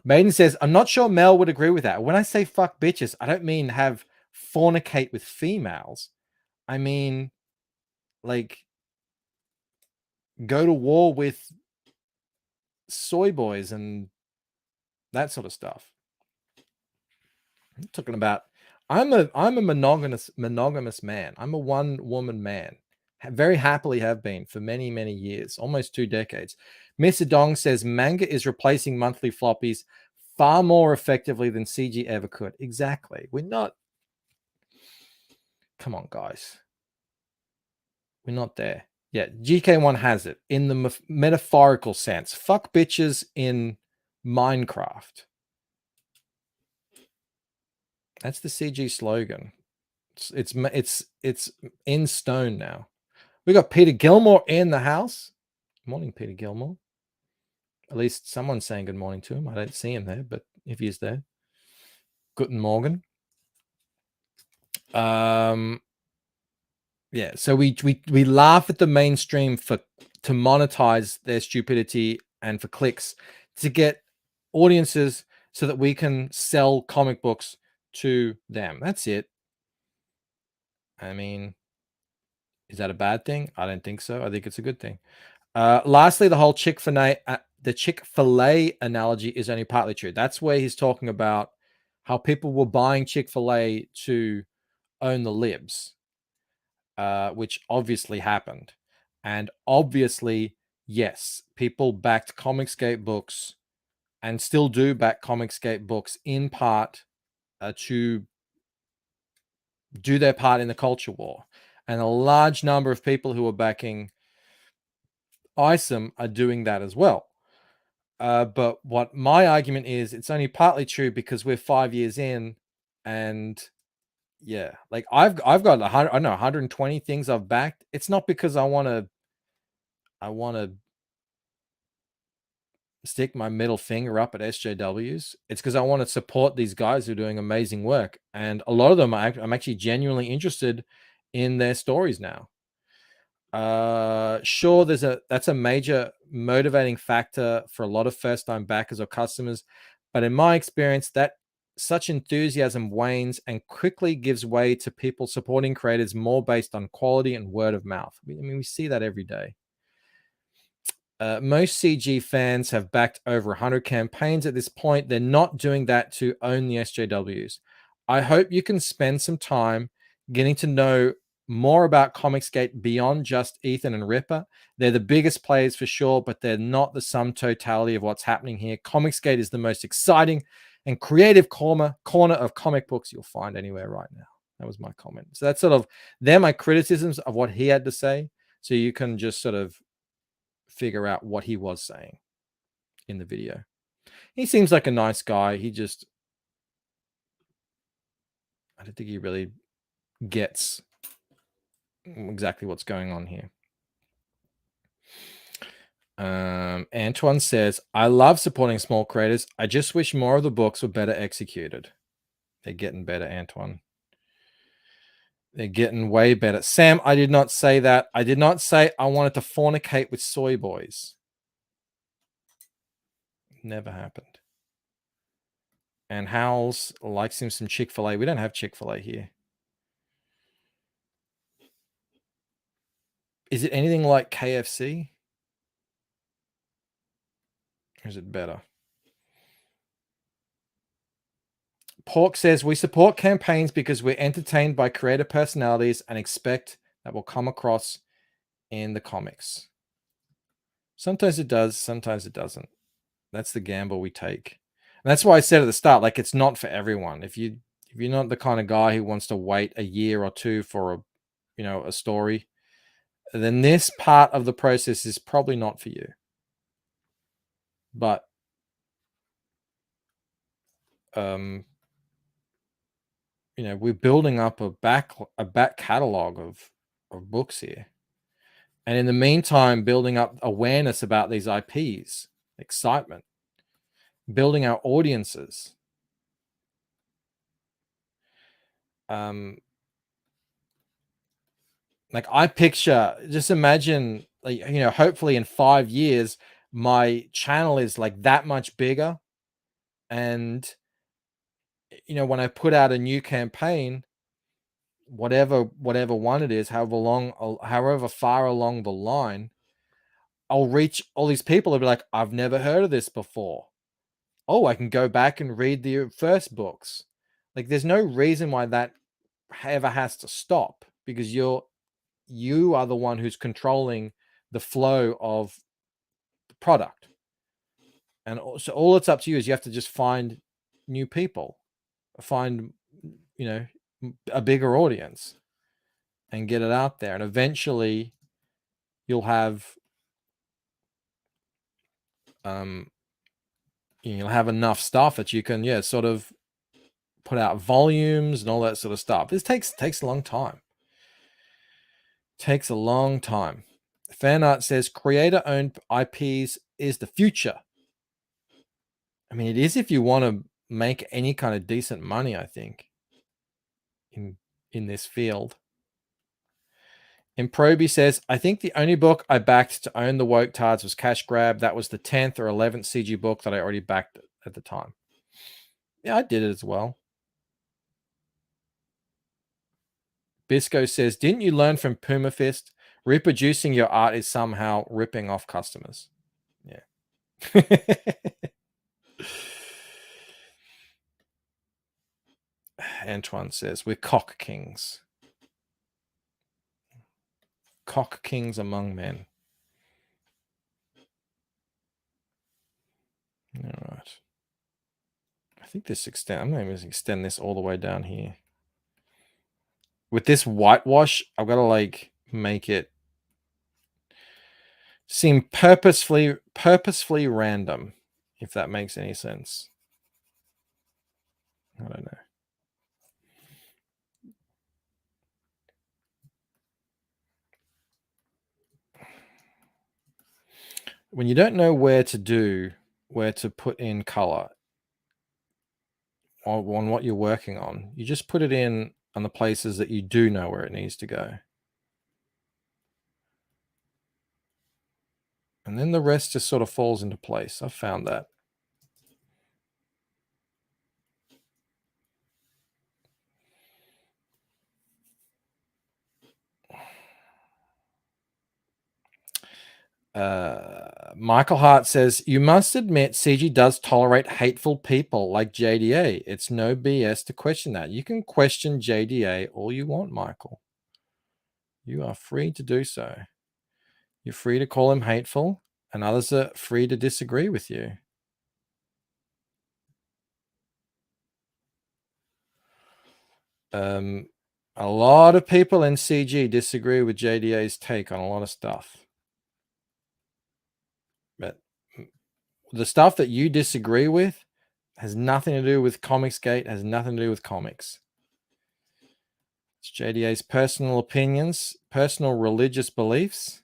Maiden says, I'm not sure Mel would agree with that. When I say fuck bitches, I don't mean have fornicate with females. I mean, like, go to war with soy boys and that sort of stuff. I'm talking about, I'm a monogamous man. I'm a one-woman man. Very happily have been for many, many years, almost 2 decades. Mr. Dong says manga is replacing monthly floppies far more effectively than CG ever could. Exactly. We're not. Come on, guys. We're not there. Yeah, GK1 has it in the metaphorical sense. Fuck bitches in Minecraft. That's the CG slogan. It's in stone now. We got Peter Gilmore in the house. Good morning, Peter Gilmore. At least someone's saying good morning to him. I don't see him there, but if he's there. Guten Morgen. Yeah, so we laugh at the mainstream to monetize their stupidity and for clicks to get audiences so that we can sell comic books to them. That's it. I mean, is that a bad thing? I don't think so. I think it's a good thing. Lastly, the whole Chick-fil-A analogy is only partly true. That's where he's talking about how people were buying Chick-fil-A to own the libs, which obviously happened. And obviously, yes, people backed Comicsgate books and still do back Comicsgate books in part to do their part in the culture war. And a large number of people who are backing ISOM are doing that as well. But what my argument is, it's only partly true because we're 5 years in, and yeah, like I've got 120 things I've backed. It's not because I want to stick my middle finger up at SJWs. It's because I want to support these guys who are doing amazing work, and a lot of them I'm actually genuinely interested in their stories now. Sure, that's a major motivating factor for a lot of first-time backers or customers, but in my experience, that such enthusiasm wanes and quickly gives way to people supporting creators more based on quality and word of mouth. I mean, we see that every day. Most CG fans have backed over 100 campaigns at this point. They're not doing that to own the SJWs. I hope you can spend some time getting to know more about Comicsgate beyond just Ethan and Ripper. They're the biggest players for sure, but they're not the sum totality of what's happening here. Comicsgate is the most exciting and creative corner of comic books you'll find anywhere right now. That was my comment. So that's sort of, they're my criticisms of what he had to say. So you can just sort of figure out what he was saying in the video. He seems like a nice guy. I don't think he really gets exactly what's going on here. Antoine says, I love supporting small creators. I just wish more of the books were better executed. They're getting better, Antoine. They're getting way better. Sam, I did not say that. I did not say I wanted to fornicate with soy boys. Never happened. And Howells likes him some Chick-fil-A. We don't have Chick-fil-A here. Is it anything like KFC? Or is it better? Pork says, we support campaigns because we're entertained by creative personalities and expect that will come across in the comics. Sometimes it does, sometimes it doesn't. That's the gamble we take. And that's why I said at the start, like, it's not for everyone. If you're not the kind of guy who wants to wait a year or two for a story, then this part of the process is probably not for you. But we're building up a back catalog of books here, and in the meantime, building up awareness about these IPs, excitement, building our audiences. Like, I picture, just imagine, like, hopefully in 5 years, my channel is like that much bigger, and when I put out a new campaign, whatever one it is, however far along the line, I'll reach all these people and be like, I've never heard of this before. Oh, I can go back and read the first books. Like, there's no reason why that ever has to stop, because you are the one who's controlling the flow of the product. And so all it's up to you is you have to just find new people, find, a bigger audience and get it out there. And eventually you'll have, you'll have enough stuff that you can, sort of put out volumes and all that sort of stuff. This takes a long time. Takes a long time. Fan art says creator-owned IPs is the future. I mean, it is if you want to make any kind of decent money, I think, in this field. Improby says, I think the only book I backed to own the woke tards was Cash Grab. That was the 10th or 11th CG book that I already backed at the time. Yeah, I did it as well. Bisco says, didn't you learn from Puma Fist? Reproducing your art is somehow ripping off customers. Yeah. Antoine says, we're cock kings. Cock kings among men. All right. I think this I'm going to extend this all the way down here. With this whitewash, I've got to like make it seem purposefully random, if that makes any sense. I don't know. When you don't know where to put in color on what you're working on, you just put it in on the places that you do know where it needs to go. And then the rest just sort of falls into place. I've found that. Michael Hart says, you must admit CG does tolerate hateful people like JDA. It's no BS to question that. You can question JDA all you want, Michael. You are free to do so. You're free to call him hateful, and others are free to disagree with you. A lot of people in CG disagree with JDA's take on a lot of stuff. But the stuff that you disagree with has nothing to do with Comicsgate, has nothing to do with comics. It's JDA's personal opinions, personal religious beliefs,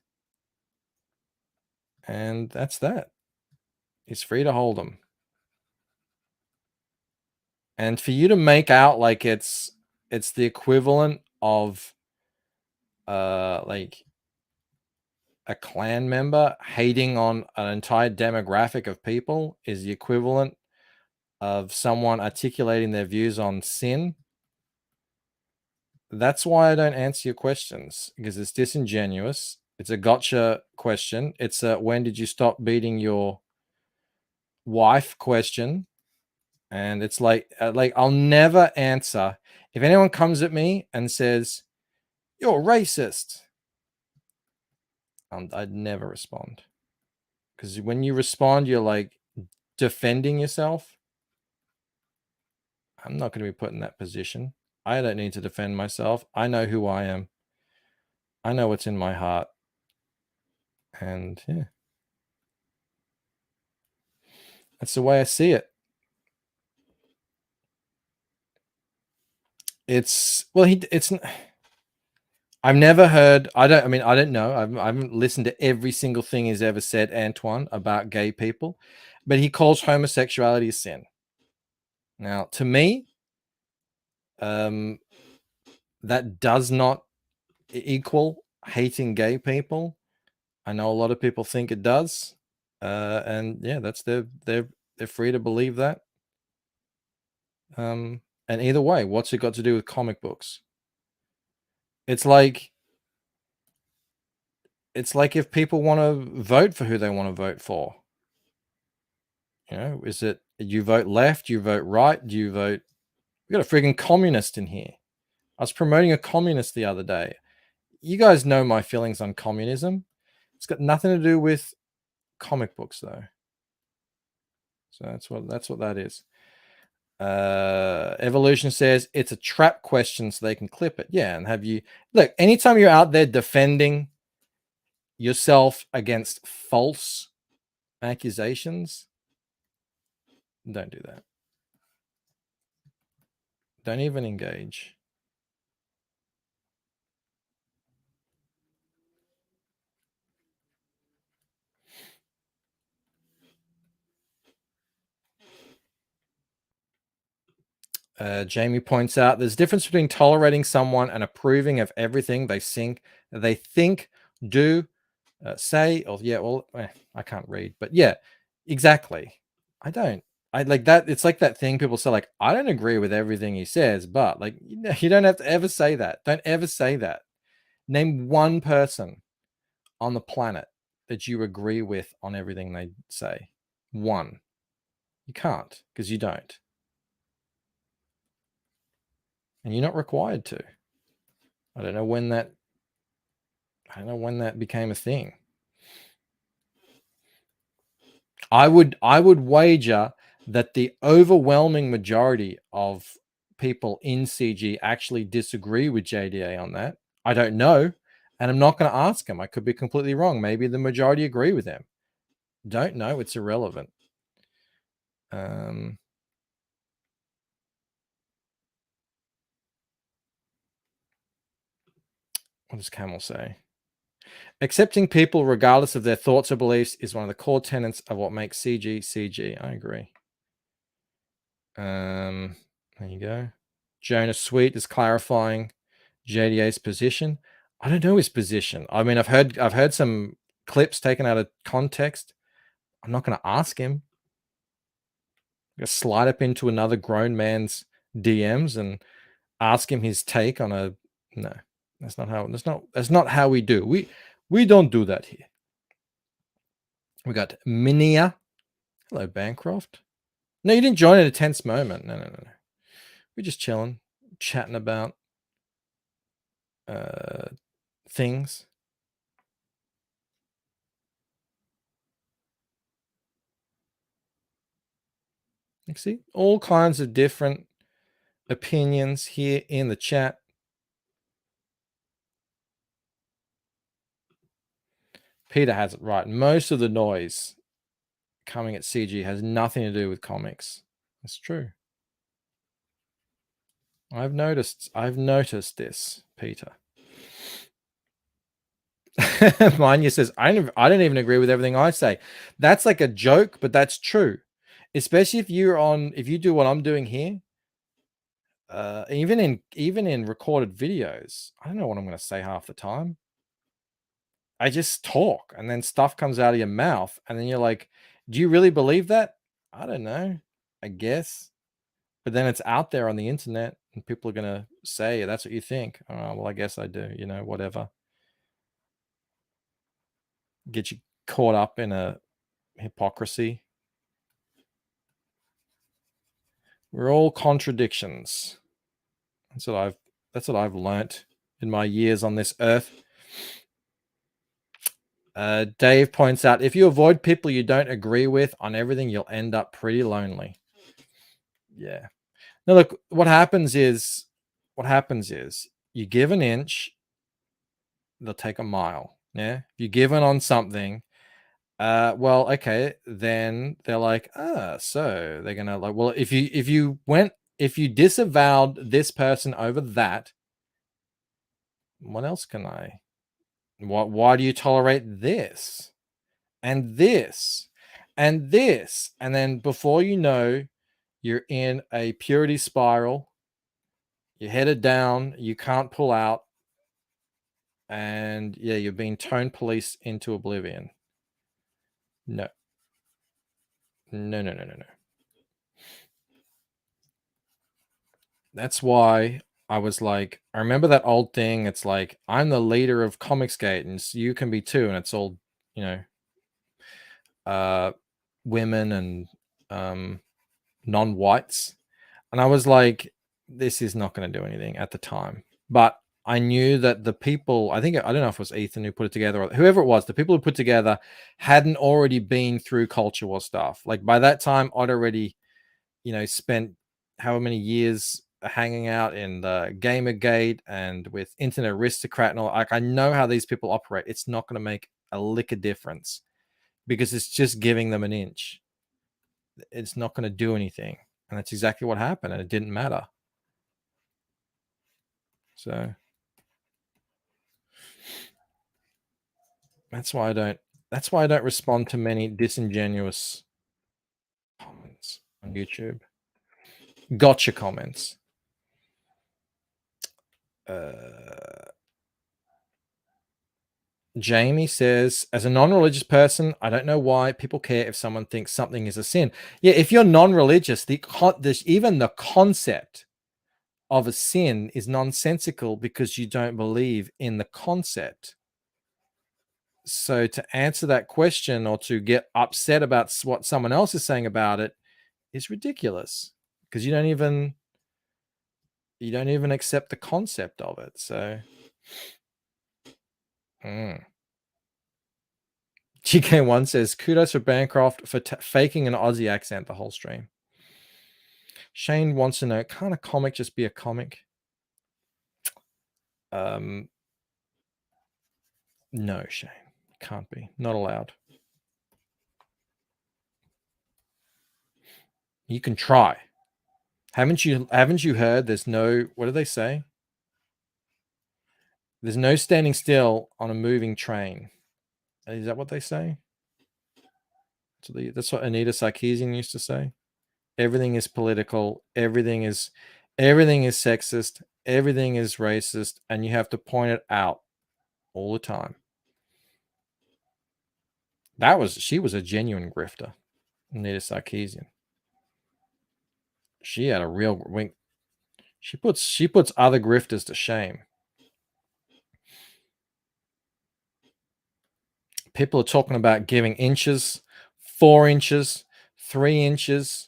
and that's that. He's free to hold them. And for you to make out like it's the equivalent of like a clan member hating on an entire demographic of people is the equivalent of someone articulating their views on sin. That's why I don't answer your questions, because it's disingenuous. It's a gotcha question. It's a when did you stop beating your wife question. And it's like I'll never answer. If anyone comes at me and says, you're racist, I'd never respond. Because when you respond, you're like defending yourself. I'm not going to be put in that position. I don't need to defend myself. I know who I am. I know what's in my heart. And yeah. That's the way I see it. I've never heard, I don't know. I haven't listened to every single thing he's ever said, Antoine, about gay people, but he calls homosexuality a sin. Now, to me, that does not equal hating gay people. I know a lot of people think it does. And yeah, that's they're free to believe that. And either way, what's it got to do with comic books? It's like if people want to vote for who they want to vote for. You know, is it you vote left, you vote right, do you vote? We got a friggin' communist in here. I was promoting a communist the other day. You guys know my feelings on communism. It's got nothing to do with comic books though. So that's what that is. Evolution says it's a trap question so they can clip it. Yeah, and have you look, anytime you're out there defending yourself against false accusations, don't do that. Don't even engage. Jamie points out there's a difference between tolerating someone and approving of everything they think, do, say, or I can't read, but yeah, exactly. I like that. It's like that thing people say, like, I don't agree with everything he says, but like, you don't have to ever say that. Don't ever say that. Name one person on the planet that you agree with on everything they say. One. You can't, because you don't. And you're not required to. I don't know when that became a thing. I would wager that the overwhelming majority of people in CG actually disagree with JDA on that. I don't know, and I'm not going to ask them. I could be completely wrong. Maybe the majority agree with him. Don't know. It's irrelevant. What does Camel say? Accepting people regardless of their thoughts or beliefs is one of the core tenets of what makes CG CG. I agree. There you go. Jonah Sweet is clarifying JDA's position. I don't know his position. I mean, I've heard some clips taken out of context. I'm not going to ask him. I'm going to slide up into another grown man's DMs and ask him his take on a no. That's not how we do. We don't do that here. We got Minia. Hello, Bancroft. No, you didn't join at a tense moment. No. We're just chilling, chatting about things. You see, all kinds of different opinions here in the chat. Peter has it right. Most of the noise coming at CG has nothing to do with comics. That's true. I've noticed this, Peter. Manya says, I don't even agree with everything I say. That's like a joke, but that's true. Especially if you do what I'm doing here. Even in recorded videos, I don't know what I'm going to say half the time. I just talk and then stuff comes out of your mouth and then you're like, do you really believe that? I don't know, I guess. But then it's out there on the internet and people are going to say, that's what you think. Oh, well, I guess I do, whatever. Get you caught up in a hypocrisy. We're all contradictions. That's what I've learnt in my years on this earth. Dave points out, if you avoid people you don't agree with on everything, you'll end up pretty lonely. Yeah. Now, look, what happens is you give an inch, they'll take a mile. Yeah. If you give in on something, well, okay, then they're like, so they're gonna like, well, if you disavowed this person over that, what else can I? Why do you tolerate this and this and this? And then before you know, you're in a purity spiral. You're headed down. You can't pull out. And yeah, you're being tone policed into oblivion. No. That's why I was like, I remember that old thing. It's like, I'm the leader of Comicsgate and you can be too. And it's all, women and non-whites. And I was like, this is not going to do anything at the time. But I knew that the people, I don't know if it was Ethan who put it together or whoever it was, the people who put together hadn't already been through culture war stuff. Like by that time, I'd already, spent however many years hanging out in the Gamergate and with Internet Aristocrat and all. Like I know how these people operate. It's not going to make a lick of difference because it's just giving them an inch. It's not going to do anything. And that's exactly what happened. And it didn't matter. So that's why I don't respond to many disingenuous comments on YouTube. Gotcha comments. Jamie says, as a non-religious person, I don't know why people care if someone thinks something is a sin. Yeah, if you're non-religious, even the concept of a sin is nonsensical because you don't believe in the concept. So to answer that question or to get upset about what someone else is saying about it is ridiculous because you don't even accept the concept of it. So GK1 says, kudos for Bancroft for faking an Aussie accent the whole stream. Shane wants to know, can't a comic just be a comic? No, Shane, can't be. Not allowed. You can try. Haven't you heard there's no, what do they say? There's no standing still on a moving train. Is that what they say? So that's what Anita Sarkeesian used to say. Everything is political. Everything is sexist. Everything is racist, and you have to point it out all the time. She was a genuine grifter, Anita Sarkeesian. She had a real wink. She puts other grifters to shame. People are talking about giving inches, 4 inches, 3 inches.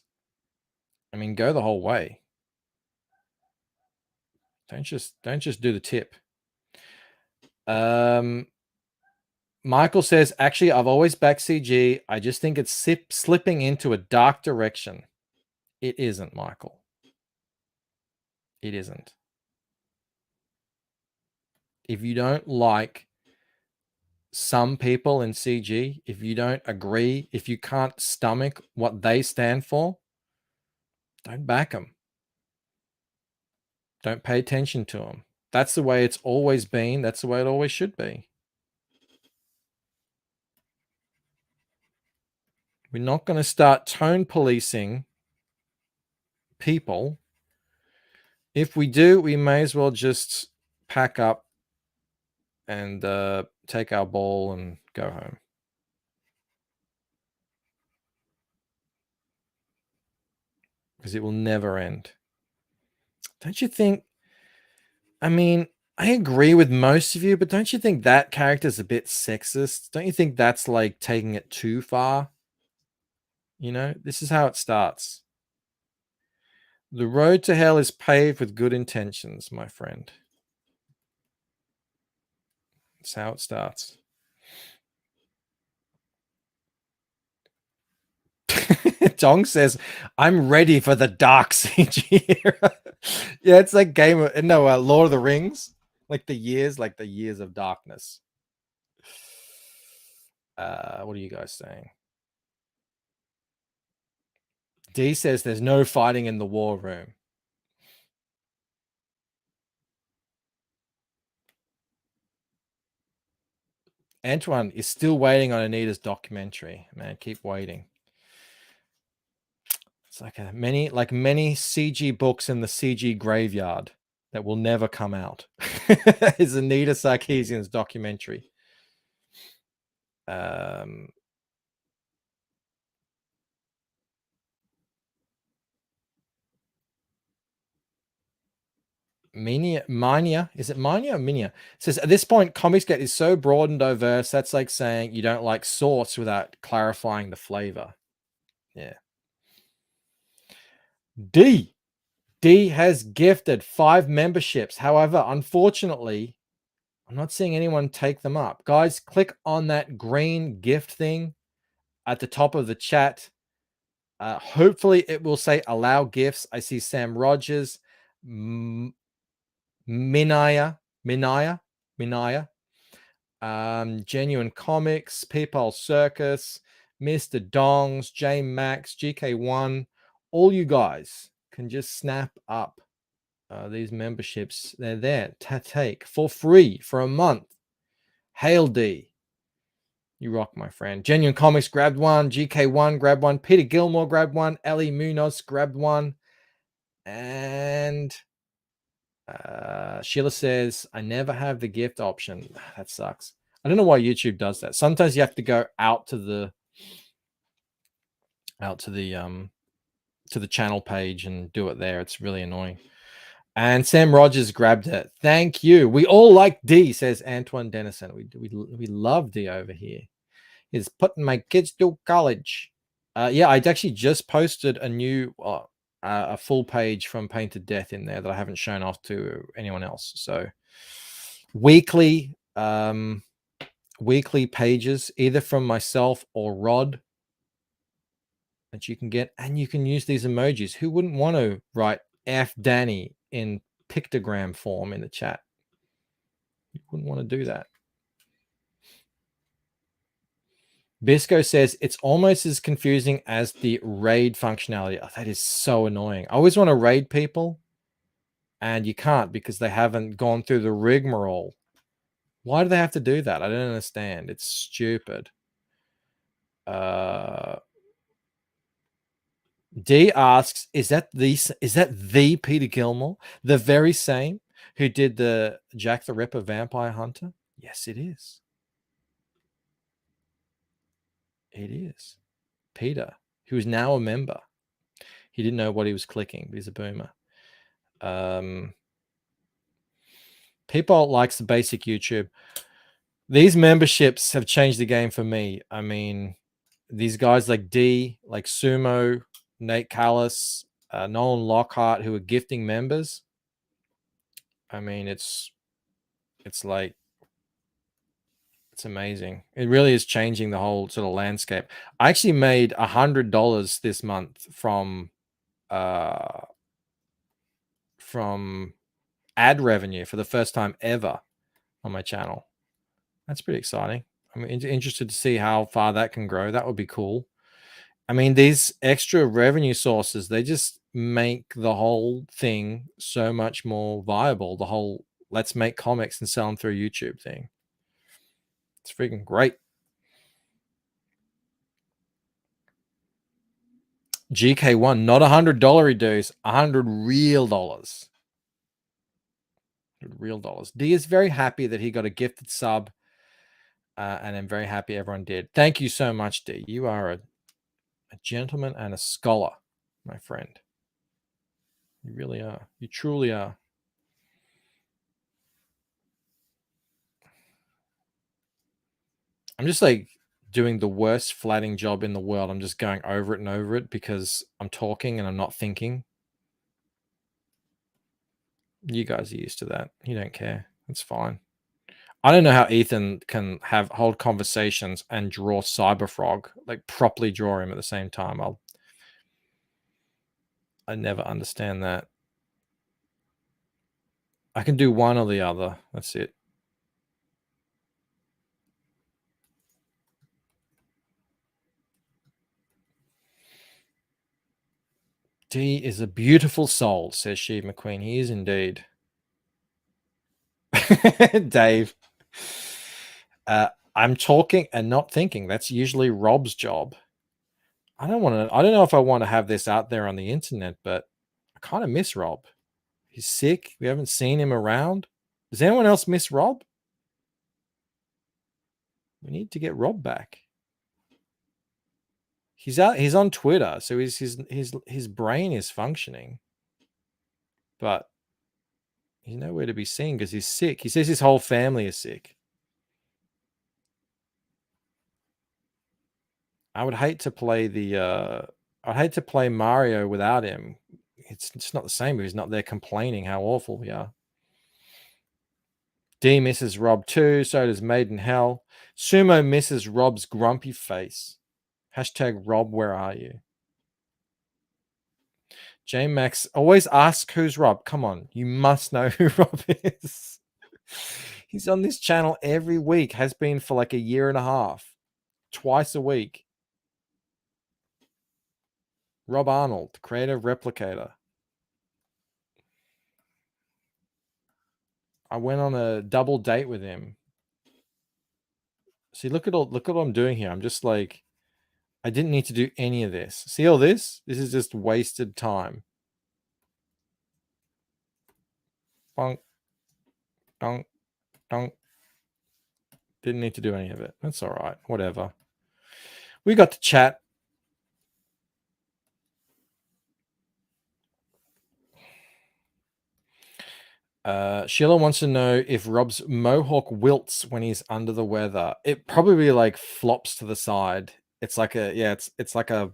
I mean, go the whole way. Don't just do the tip. Michael says, actually, I've always backed CG. I just think it's slipping into a dark direction. It isn't, Michael. It isn't. If you don't like some people in CG, if you don't agree, if you can't stomach what they stand for, don't back them. Don't pay attention to them. That's the way it's always been. That's the way it always should be. We're not going to start tone policing people. If we do, we may as well just pack up and take our ball and go home. Because it will never end. Don't you think? I mean, I agree with most of you, but don't you think that character is a bit sexist? Don't you think that's like taking it too far? You know, this is how it starts. The road to hell is paved with good intentions, my friend. That's how it starts. Dong says, I'm ready for the dark CG era. Yeah, it's like Lord of the Rings. Like the years of darkness. What are you guys saying? D says there's no fighting in the war room. Antoine is still waiting on Anita's documentary. Man, keep waiting. It's like many CG books in the CG graveyard that will never come out. Is Anita Sarkeesian's documentary. Mania, is it Mania or Minia? It says at this point, Comicsgate is so broad and diverse. That's like saying you don't like sauce without clarifying the flavor. Yeah. D has gifted 5 memberships. However, unfortunately, I'm not seeing anyone take them up. Guys, click on that green gift thing at the top of the chat. Hopefully, it will say allow gifts. I see Sam Rogers, Minaya, Genuine Comics, PayPal Circus, Mr. Dongs, J Max, GK1. All you guys can just snap up these memberships. They're there to take for free for a month. Hail D. You rock, my friend. Genuine Comics grabbed one. GK1 grabbed one. Peter Gilmore grabbed one. Ellie Munoz grabbed one. And Sheila says, I never have the gift option. That sucks. I don't know why YouTube does that. Sometimes you have to go out to the channel page and do it there. It's really annoying. And Sam Rogers grabbed it. Thank you. We all like D, says Antoine Dennison. We love D over here. He's putting my kids through college. Yeah, I actually just posted a new a full page from Painted Death in there that I haven't shown off to anyone else. So weekly pages, either from myself or Rod, that you can get, and you can use these emojis. Who wouldn't want to write F Danny in pictogram form in the chat? You wouldn't want to do that. Bisco says it's almost as confusing as the raid functionality. Oh, that is so annoying. I always want to raid people, and you can't because they haven't gone through the rigmarole. Why do they have to do that? I don't understand. It's stupid. D asks, is that the Peter Gilmore, the very same who did the Jack the Ripper Vampire Hunter? Yes, it is. It is Peter, who is now a member. He didn't know what he was clicking, but he's a boomer. People likes the basic YouTube. These memberships have changed the game for me. I mean, these guys like D, like Sumo, Nate Callis, Nolan Lockhart, who are gifting members. I mean, it's like, it's amazing. It really is changing the whole sort of landscape. I actually made $100 this month from ad revenue for the first time ever on my channel. That's pretty exciting. I'm interested to see how far that can grow. That would be cool. I mean, these extra revenue sources, they just make the whole thing so much more viable. The whole let's make comics and sell them through YouTube thing. It's freaking great. GK1, not $100 dues, $100 real dollars. Real dollars. D is very happy that he got a gifted sub, and I'm very happy everyone did. Thank you so much, D. You are a gentleman and a scholar, my friend. You really are. You truly are. I'm just like doing the worst flatting job in the world. I'm just going over it and over it because I'm talking and I'm not thinking. You guys are used to that. You don't care. It's fine. I don't know how Ethan can hold conversations and draw Cyberfrog, like properly draw him at the same time. I never understand that. I can do one or the other. That's it. D is a beautiful soul, says Sheev McQueen. He is indeed. Dave. I'm talking and not thinking. That's usually Rob's job. I don't know if I want to have this out there on the internet, but I kind of miss Rob. He's sick. We haven't seen him around. Does anyone else miss Rob? We need to get Rob back. He's on Twitter, so his brain is functioning, but he's nowhere to be seen because he's sick. He says his whole family is sick. I would hate to play I'd hate to play Mario without him. It's not the same. He's not there complaining how awful we are. D misses Rob too. So does Maiden Hell. Sumo misses Rob's grumpy face. Hashtag Rob, where are you? J Max, always ask who's Rob. Come on, you must know who Rob is. He's on this channel every week, has been for like a year and a half, twice a week. Rob Arnold, creator of Replicator. I went on a double date with him. See, look at what I'm doing here. I'm just like, I didn't need to do any of this. See all this? This is just wasted time. bonk, donk, donk. Didn't need to do any of it. That's all right. Whatever. We got to chat. Sheila wants to know if Rob's mohawk wilts when he's under the weather. It probably like flops to the side. It's like a it's like a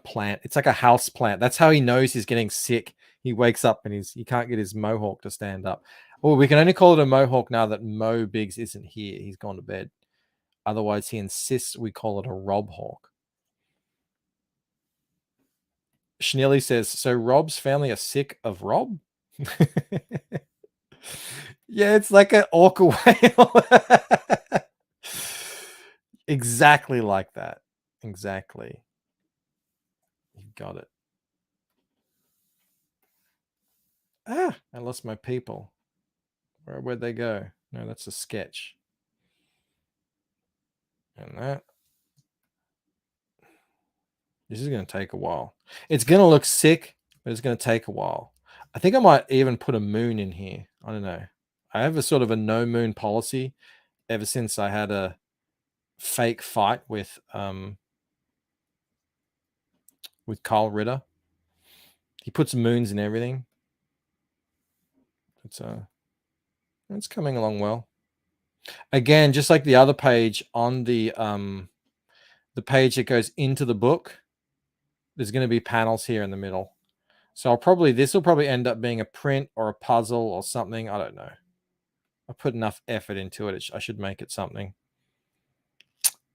plant. It's like a house plant. That's how he knows he's getting sick. He wakes up and he can't get his mohawk to stand up. Well, we can only call it a mohawk now that Mo Biggs isn't here. He's gone to bed. Otherwise, he insists we call it a Rob Hawk. Schnilly says, so Rob's family are sick of Rob? Yeah, it's like an orca whale. Exactly like that. Exactly. You got it. Ah, I lost my people. Where'd they go? No, that's a sketch. And that. This is going to take a while. It's going to look sick, but it's going to take a while. I think I might even put a moon in here. I don't know. I have a sort of a no moon policy ever since I had a fake fight with Carl Ritter. He puts moons in everything. It's coming along well. Again, just like the other page on the page that goes into the book, there's going to be panels here in the middle. So this will probably end up being a print or a puzzle or something. I don't know. I put enough effort into it. I should make it something.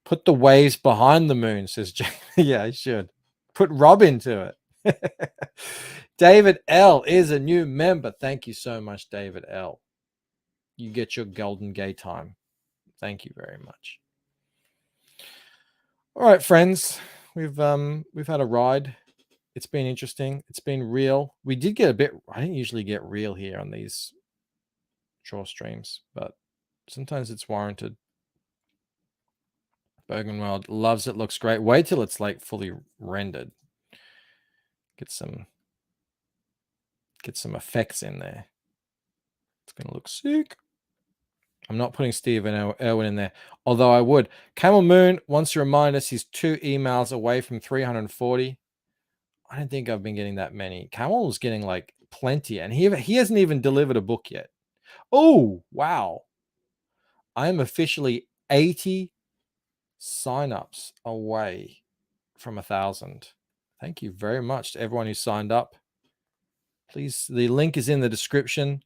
Put the waves behind the moon, says Jay. Yeah, I should. Put Rob into it. David L is a new member. Thank you so much, David L. You get your golden gay time. Thank you very much. All right, friends. We've had a ride. It's been interesting. It's been real. We did get a bit. I didn't usually get real here on these draw streams, but sometimes it's warranted. Bergenwald loves it. Looks great. Wait till it's like fully rendered. Get some effects in there. It's gonna look sick. I'm not putting Steve and Erwin in there, although I would. Camel Moon wants to remind us he's 2 emails away from 340. I don't think I've been getting that many. Camel's getting like plenty, and he hasn't even delivered a book yet. Oh, wow. I am officially 80 signups away from 1,000. Thank you very much to everyone who signed up. Please, the link is in the description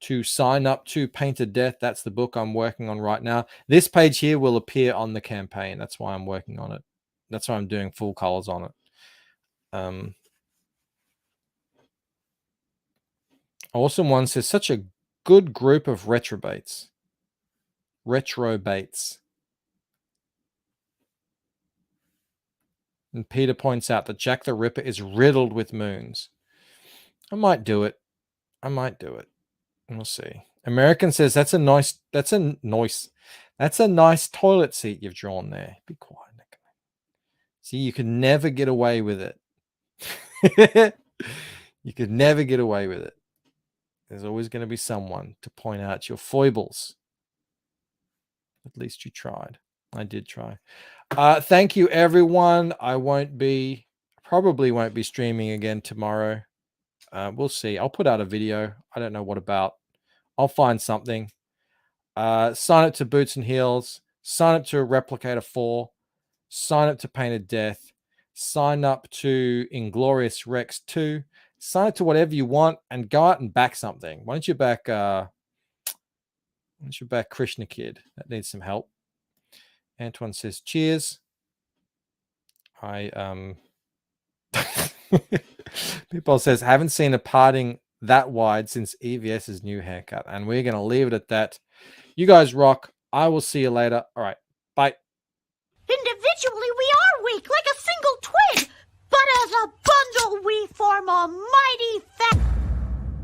to sign up to Painted Death. That's the book I'm working on right now. This page here will appear on the campaign. That's why I'm working on it. That's why I'm doing full colors on it. Awesome One says, such a good group of retrobates. And Peter points out that Jack the Ripper is riddled with moons. I might do it. We'll see. American says, that's a nice toilet seat you've drawn there. Be quiet, Nick. See, you could never get away with it. You could never get away with it. There's always going to be someone to point out your foibles. At least you tried. I did try. Thank you, everyone. I probably won't be streaming again tomorrow. We'll see. I'll put out a video. I don't know what about. I'll find something. Sign up to Boots and Heels. Sign up to Replicator 4. Sign up to Painted Death. Sign up to Inglorious Rex 2. Sign up to whatever you want and go out and back something. Why don't you back Krishna Kid? That needs some help. Antoine says, cheers. People says, haven't seen a parting that wide since EVS's new haircut. And we're going to leave it at that. You guys rock. I will see you later. All right. Bye. Individually, we are weak, like a single twig. But as a bundle, we form a mighty